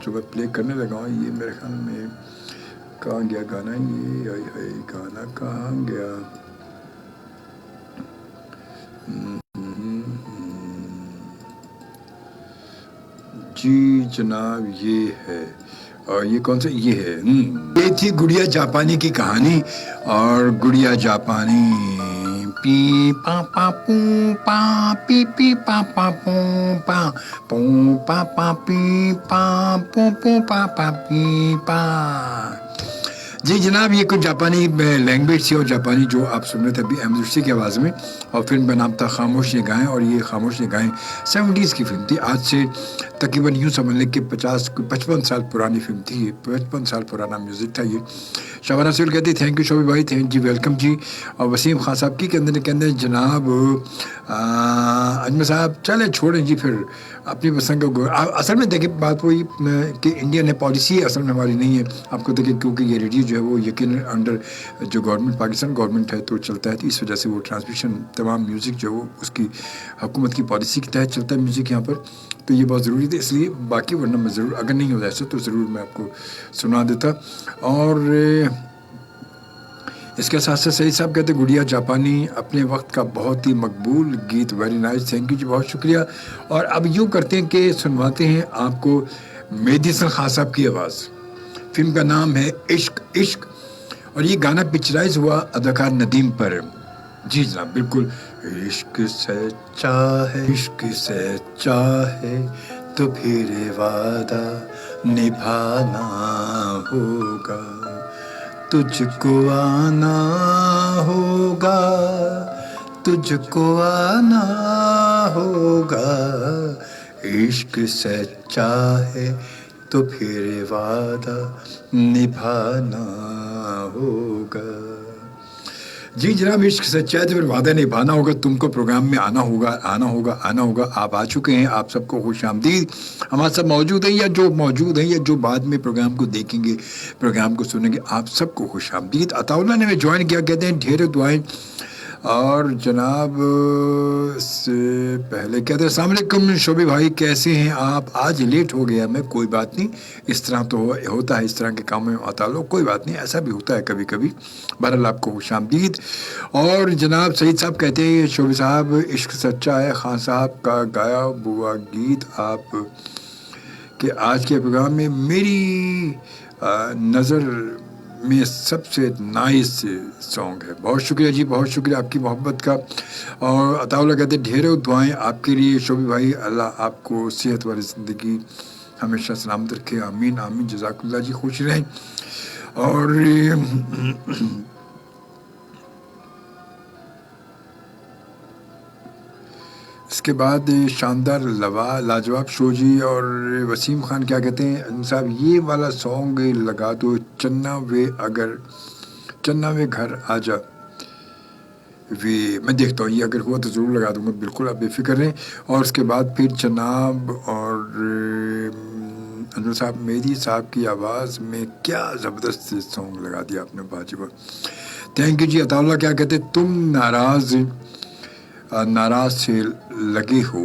जो मैं प्ले करने लगा हूँ, ये मेरे ख्याल में कहाँ गया गाना, ये गाना कहाँ गया? जी जनाब, ये है, और ये कौन सा, ये है, ये थी गुड़िया जापानी की कहानी। और गुड़िया जापानी पी पा पा पू पा पी पी पा पा पू पा पू पा पा पी पा पू पू पा पा पी पा। जी जनाब, ये कुछ जापानी लैंग्वेज थी और जापानी जो आप सुन रहे थे अभी अहमद चिश्ती की आवाज़ में, और फिल्म का नाम था खामोश निगाहें, और ये खामोश निगाहें 70s की फिल्म थी। आज से तकरीबन यूँ समझ लें कि 55 साल पुरानी फिल्म थी ये, 55 साल पुराना म्यूज़िक था ये। शबाना सिल कहती थैंक यू शोभी भाई, थैंक जी, वेलकम जी। और वसीम खान साहब की कहते जनाब अजमल साहब चले छोड़ें जी, फिर अपनी पसंद को असल में देखिए बात वही कि इंडियन है, पॉलिसी असल में हमारी नहीं है। आपको देखिए क्योंकि ये रेडियो जो है वो यकीन अंडर जो गवर्नमेंट, पाकिस्तान गवर्नमेंट है तो चलता है, तो इस वजह से वो ट्रांसमिशन तमाम म्यूज़िक जो वो उसकी हुकूमत की पॉलिसी के तहत चलता है म्यूज़िक यहाँ पर, तो ये बहुत ज़रूरी था, इसलिए बाकी वरना मैं ज़रूर, अगर नहीं होता ऐसा तो ज़रूर मैं आपको सुना देता। और इसके साथ साथ सईद साहब कहते गुड़िया जापानी अपने वक्त का बहुत ही मकबूल गीत, वेरी नाइस, थैंक यू जी, बहुत शुक्रिया। और अब यूँ करते हैं कि सुनवाते हैं आपको मेहदी हसन खान साहब की आवाज़। फिल्म का नाम है इश्क इश्क, और ये गाना पिक्चराइज हुआ अदाकार नदीम पर। जी जनाब, बिल्कुल। इश्क सच्चा है, इश्क सच्चा है तो फिर वादा निभाना होगा, तुझको आना होगा, तुझको आना होगा। इश्क सच्चा है तो फिर वादा निभाना होगा। जी जनाब, इश्क सच्चा है तो फिर वादा निभाना होगा, तुमको प्रोग्राम में आना होगा, आना होगा, आना होगा। आप आ चुके हैं, आप सबको खुश आमदीद। हमारे सब मौजूद हैं या जो मौजूद हैं या जो बाद में प्रोग्राम को देखेंगे, प्रोग्राम को सुनेंगे, आप सबको खुश आमदीद। अताउल्लाह ने ज्वाइन किया, कहते हैं ढेर दुआएं। और जनाब से पहले कहते हैं अस्सलाम वालेकुम शोभी भाई, कैसे हैं आप? आज लेट हो गया मैं, कोई बात नहीं, इस तरह तो होता है, इस तरह के कामों में आता लो, कोई बात नहीं, ऐसा भी होता है कभी कभी। बहरहाल आपको खुशामदीद। और जनाब सईद साहब कहते हैं शोभी साहब इश्क सच्चा है खान साहब का गाया हुआ गीत आप के आज के प्रोग्राम में मेरी नज़र में सबसे नाइस सॉन्ग है। बहुत शुक्रिया जी, बहुत शुक्रिया आपकी मोहब्बत का। और अताउल्लाह कहते ढेरों दुआएं आपके लिए शोभी भाई, अल्लाह आपको सेहत वाली ज़िंदगी हमेशा सलामत रखे, आमीन आमीन, जज़ाकुल्लाह जी, खुश रहें। और इसके बाद शानदार लाजवाब शो जी। और वसीम खान क्या कहते हैं साहब, ये वाला सॉन्ग लगा दो, चन्ना वे घर आजा वे। मैं देखता हूँ, ये अगर हुआ तो ज़रूर लगा दूँगा, बिल्कुल आप बेफिक्र रहें। और उसके बाद फिर जनाब और अनवर साहब, मेरी साहब की आवाज़ में क्या ज़बरदस्त सॉन्ग लगा दिया आपने, बाजिबा, थैंक यू जी। अताउल्लाह क्या कहते, तुम नाराज से लगे हो,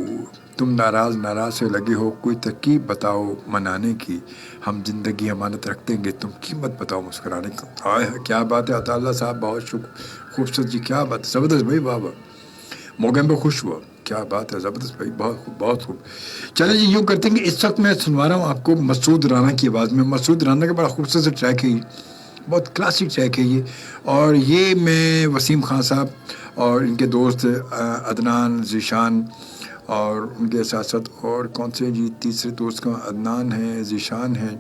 तुम नाराज से लगे हो, कोई तरकीब बताओ मनाने की, हम जिंदगी अमानत रखते हैं, तुम कीमत बताओ मुस्कुराने की। हाय क्या बात है अताउल्लाह साहब, बहुत खूबसूरत जी, क्या बात है, ज़बरदस्त भाई, वाह वाह, मौके में खुश हुआ, क्या बात है, ज़बरदस्त भाई, बहुत खूब, बहुत खूब। चले जी यूँ करते हैं कि इस वक्त मैं सुनवा रहा हूँ आपको मसूद राना की आवाज़ में। मसूद राना का बड़ा खूबसूरत ट्रैक है, बहुत क्लासिक ट्रैक है ये। और ये मैं वसीम खान साहब और इनके दोस्त अदनान, ज़ीशान, और उनके साथ साथ और कौन से जी तीसरे दोस्त का अदनान है, ज़ीशान है,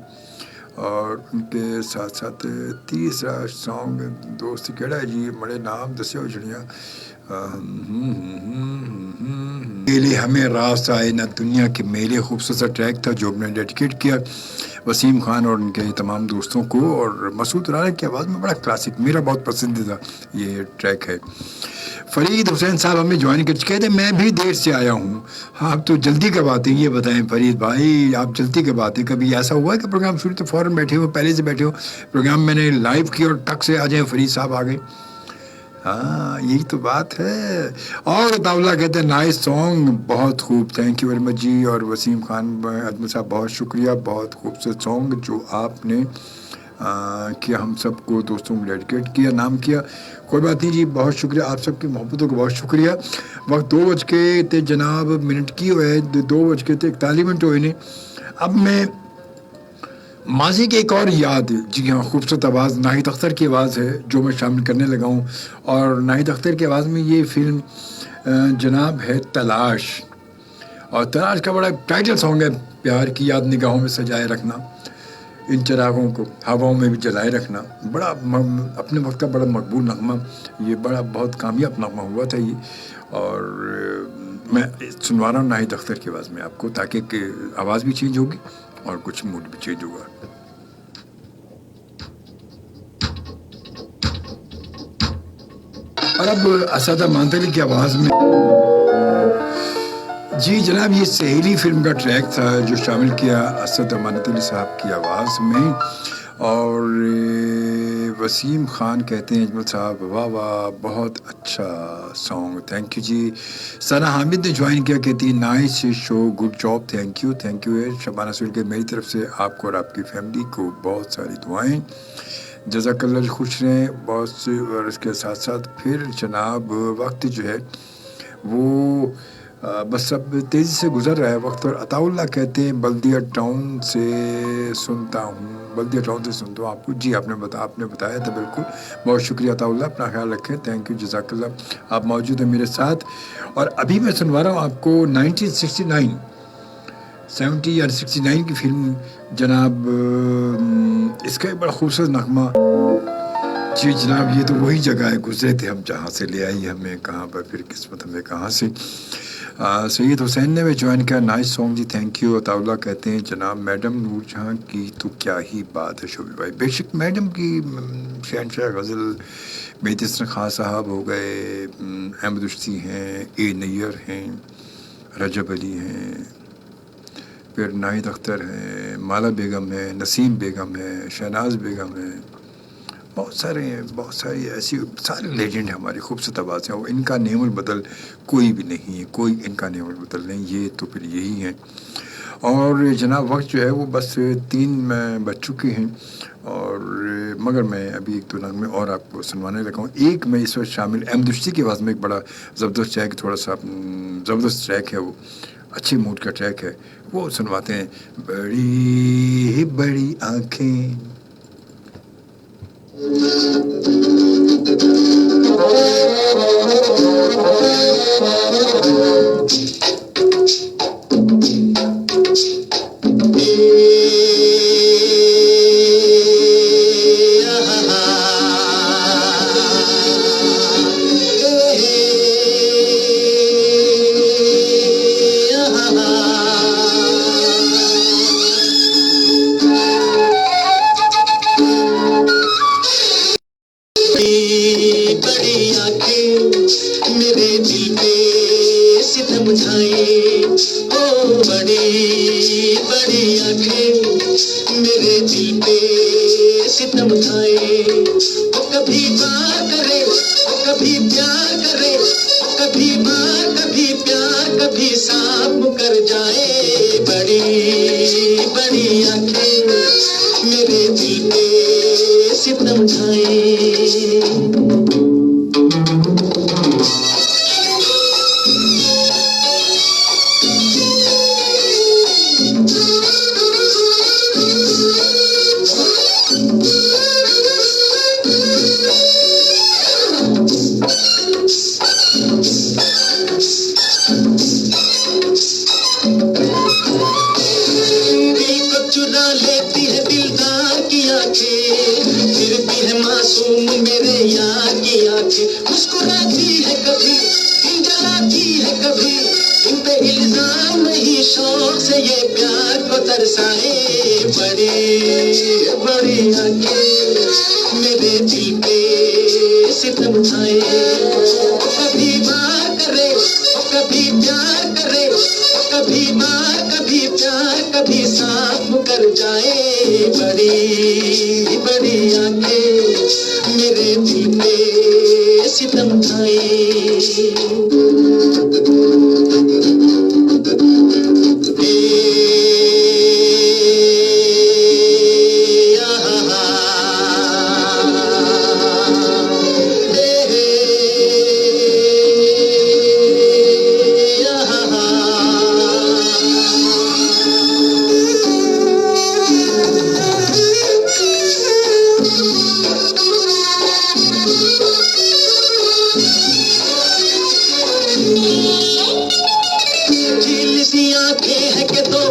और उनके साथ साथ तीसरा सॉन्ग दोस्त केड़ा है जी, बड़े नाम दस्यो जड़िया, मेले हमें रास आए ना दुनिया के मेले, खूबसूरत ट्रैक था जो मैंने डेडिकेट किया। वसीम खान और उनके तमाम दोस्तों को, और मसूद राना की आवाज़ में बड़ा क्लासिक, मेरा बहुत पसंदीदा ये ट्रैक है। फरीद हुसैन साहब हमें ज्वाइन कर कहते हैं मैं भी देर से आया हूँ। हाँ, आप तो जल्दी कब आते हैं ये बताएं फरीद भाई, आप जल्दी कब आते हैं? कभी ऐसा हुआ है कि प्रोग्राम शुरू तो फ़ौरन बैठे हो, पहले से बैठे हो, प्रोग्राम मैंने लाइव किया और टक से आ जाए फरीद साहब आ गए? हाँ, यही तो बात है। और ताउला कहते हैं नाइस सॉन्ग, बहुत खूब, थैंक यू वेरी मच जी। और वसीम खान अजमल साहब बहुत शुक्रिया, बहुत खूबसूरत सॉन्ग जो आपने किया, हम सबको दोस्तों को डेडिकेट किया, नाम किया। कोई बात नहीं जी, बहुत शुक्रिया, आप सबकी मोहब्बतों को बहुत शुक्रिया। वक्त 2 जनाब मिनट की हुए, 2:41 हुए ने। अब मैं माजी की एक और याद, जी हाँ, खूबसूरत आवाज़ नाहिद अख्तर की आवाज़ है जो मैं शामिल करने लगा हूँ। और नाहिद अख्तर की आवाज़ में ये फिल्म जनाब है तलाश, और तलाश का बड़ा टाइटल सॉन्ग है, प्यार की याद निगाहों में सजाए रखना, इन चिरागों को हवाओं में भी जलाए रखना। बड़ा अपने वक्त का बड़ा मकबूल नगमा, ये बड़ा बहुत कामयाब नगमा हुआ था ये। और मैं सुनवा रहा हूँ नाहिद अख्तर की आवाज़ में आपको, ताकि आवाज़ भी चेंज होगी और कुछ मूड भी चेंज होगा। और अब असद मानतली की आवाज़ में, जी जनाब, ये सहेली फिल्म का ट्रैक था जो शामिल किया असद मानतली साहब की आवाज़ में। और वसीम खान कहते हैं अजमल साहब वाह वाह बहुत अच्छा सॉन्ग, थैंक यू जी। सना हामिद ने ज्वाइन किया, कहती है nice show, good job, thank you है। शबाना सुल के मेरी तरफ से आपको और आपकी फैमिली को बहुत सारी दुआएं, जज़ाकल्लाह, खुश रहें बहुत से। और इसके साथ साथ फिर जनाब वक्त जो है वो बस सब तेज़ी से गुजर रहा है वक्त। और अताउल्लाह कहते हैं बल्दिया टाउन से सुनता हूँ आपको। जी आपने बताया था, बिल्कुल, बहुत शुक्रिया अताउल्लाह, अपना ख्याल रखें, थैंक यू, जज़ाकल्लाह, आप मौजूद हैं मेरे साथ। और अभी मैं सुनवा रहा हूँ आपको 1969 70 या 69 की फिल्म जनाब, इसका एक बड़ा खूबसूरत नगमा। जी जनाब, ये तो वही जगह है, गुजरे थे हम जहाँ से, ले आई हमें कहाँ पर, फिर किस्मत हमें कहाँ से। सैयद हुसैन ने भी ज्वाइन किया, नाइस सॉन्ग जी, थैंक यू। अताउल्लाह कहते हैं जनाब मैडम नूरजहां की तो क्या ही बात है शोभी भाई, बेशक मैडम की शहनशाह गज़ल बेतिसर खां साहब हो गए, अहमद उश्ती हैं, ए नैयर हैं, रजब अली हैं, फिर नाहिद अख्तर हैं, माला बेगम है, नसीम बेगम है, शहनाज बेगम है, बहुत सारे ऐसी सारे लेजेंड हैं हमारी, खूबसूरत आवाज़ हैं। और इनका नेमुल बदल कोई भी नहीं है, कोई इनका नेमुल बदल नहीं, ये तो फिर यही है। और जनाब वक्त जो है वो बस 3 बज चुके हैं, और मगर मैं अभी 1-2 नगमे और आपको सुनवाने लगा हूँ। एक मैं इस वक्त शामिल अहमदुश्ती की आवाज़ में एक बड़ा ज़बरदस्त ट्रैक, थोड़ा सा ज़बरदस्त ट्रैक है, वो अच्छे मूड का ट्रैक है, वो सुनवाते हैं। बड़ी बड़ी आँखें, मेरे यार की आंखें मुस्कुराती है कभी, दिल जलाती है कभी, इन पे इल्जाम नहीं, शौक से ये प्यार को तरसाए। बड़ी बड़ी आंखें मेरे दिल पे सितम ढाए। कभी मार करे, कभी प्यार करे, कभी मार कभी प्यार, कभी साथ मुकर जाए। बड़ी बड़ी आंखें मेरे दिल पे सितम ढाए।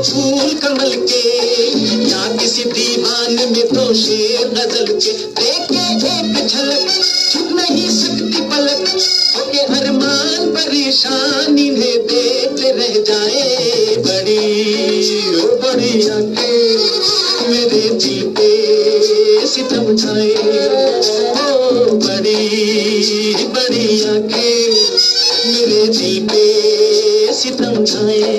फूल कमल के या किसी दीवान में तो शेर गजल के। देखे एक झलक छुप नहीं सकती पलक, के अरमान परेशान इन्हें देखते रह जाए। बड़ी ओ बड़ी आंखें मेरे दिल पे सितम ढाए। ओ बड़ी बड़ी आंखें मेरे दिल पे सितम ढाए।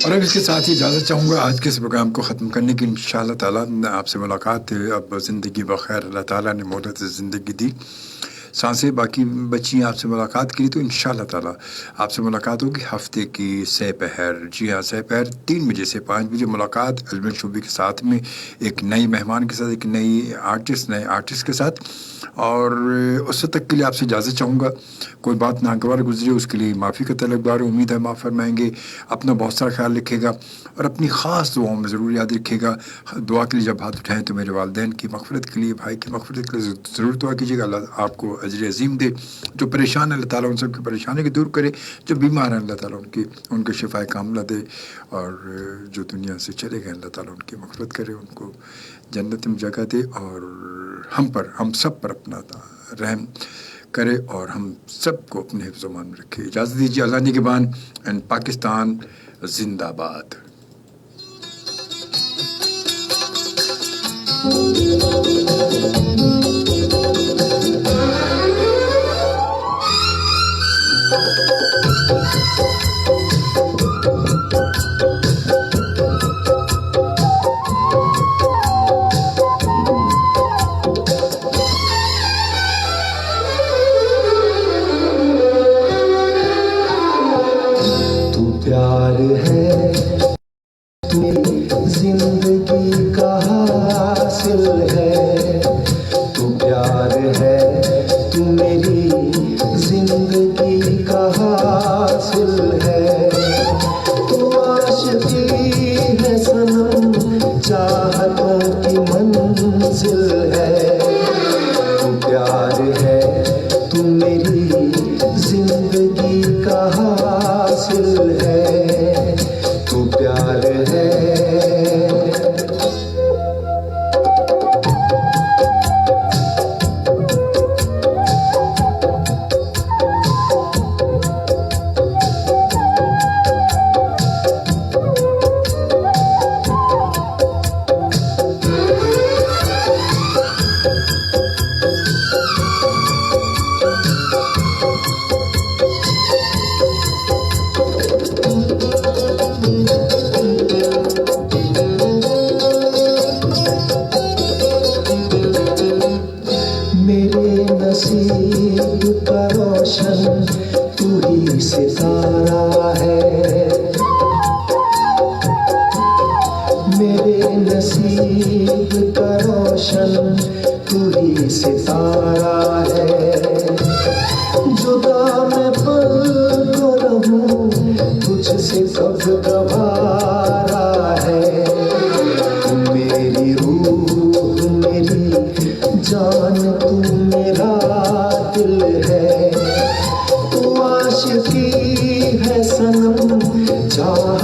और अब इसके साथ ही इजाज़त चाहूँगा आज के इस प्रोग्राम को ख़त्म करने की। इंशाअल्लाह ताला आपसे मुलाकात अब ज़िंदगी बखैर, अल्लाह ताला ने मोहब्बत ज़िंदगी दी, सांसें बाकी बची, आपसे मुलाकात की तो इंशाअल्लाह ताला आपसे मुलाकात होगी हफ्ते की सहपहर। जी हाँ, सहपहर 3 बजे से 5 बजे मुलाकात अजमल शोबी के साथ में, एक नई मेहमान के साथ, एक नए आर्टिस्ट के साथ। और उससे तक के लिए आपसे इजाज़त चाहूँगा। कोई बात नागवार गुजरे उसके लिए माफ़ी का तलबगार, उम्मीद है माफ़ फरमाएंगे। अपना बहुत सारा ख्याल रखिएगा और अपनी ख़ास दुआओं में ज़रूर याद रखिएगा। दुआ के लिए जब हाथ उठाएँ तो मेरे वालिदैन की मग़फ़िरत के लिए, भाई की मग़फ़िरत के लिए ज़रूर दुआ कीजिएगा। अल्लाह आपको अजर अज़ीम दे। जो परेशान है अल्लाह ताला उन सब की परेशानी को दूर करे, जो बीमार हैं अल्लाह ताला उनके शिफाए कामिला दे, और जो दुनिया से चले गए अल्लाह ताला उनकी मग़फ़िरत करे, उनको जन्नत में जगह दे, और हम सब पर अपना रहम करे, और हम सबको अपने हिफ्ज़-ओ-मान में रखे। इजाज़त दीजिए। अल्लाह निगहबान एंड पाकिस्तान जिंदाबाद। प्यार है तुम्हें जिंदगी का हासिल है। तू प्यार है तू मेरी जिंदगी का हासिल है। तू आशिकी है सनम, चाहतों की मंजिल है। तू प्यार है तू मेरी जिंदगी का हासिल है। तू प्यार है। नसीब का रोशन तू ही सितारा है। मेरे नसीब का रोशन तू ही सितारा है। जुदा मैं पल को रहूं तुझसे कब गवारा है। तू मेरी रूह मेरी जान तू मेरा दिल है। तू आशिकी है सनम, चाह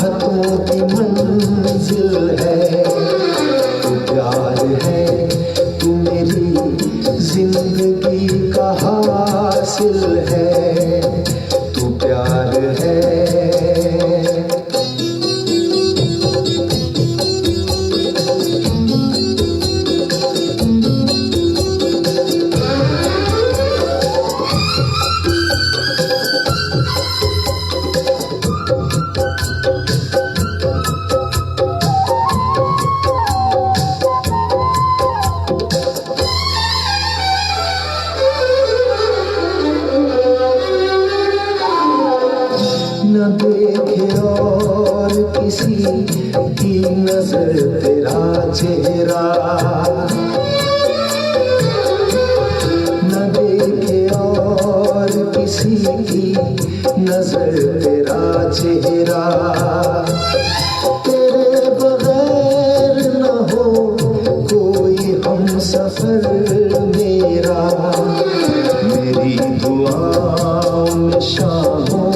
जिंदगी का हासिल है, तू प्यार है। न देखे और किसी की नजर तेरा चेहरा, न देखे और किसी की नजर तेरा चेहरा, तेरे बगैर न हो कोई हम सफर मेरा, मेरी दुआओं में शामों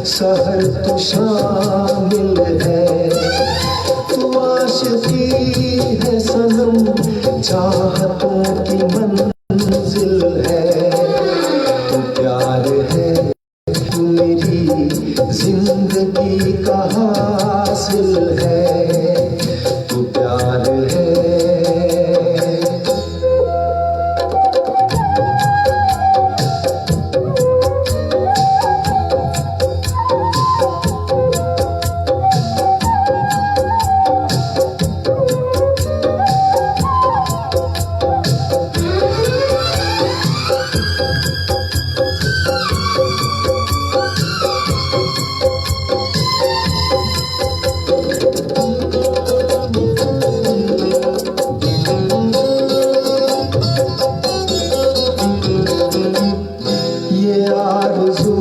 सहर तो शामिल है, तू आशिकी है सनम, चाहतों की मंजिल है, तू प्यार है, तू मेरी जिंदगी का हासिल है, तू प्यार है। ये आरज़ू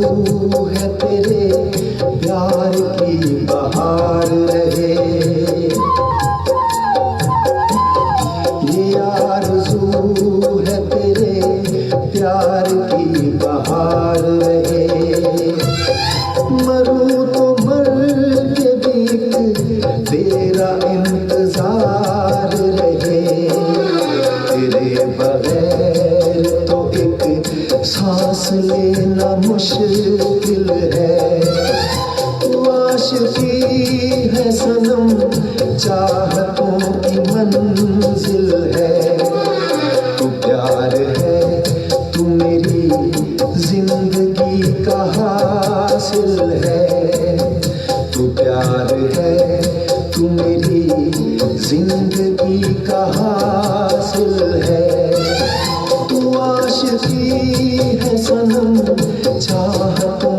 है तेरे प्यार की बहार रहे, ये आरज़ू है तेरे प्यार की बहार रहे, मरूं तो मर के भी तेरा इंतजार रहे, तेरे बगैर तो एक सांस लेना मुश्किल है, तू आशिकी है सनम, चाहतों की मंजिल है, तू प्यार है, तू मेरी जिंदगी का हासिल है, तू प्यार है, तू मेरी जिंदगी का हासिल है, तू आशिकी है सनम, चाहतों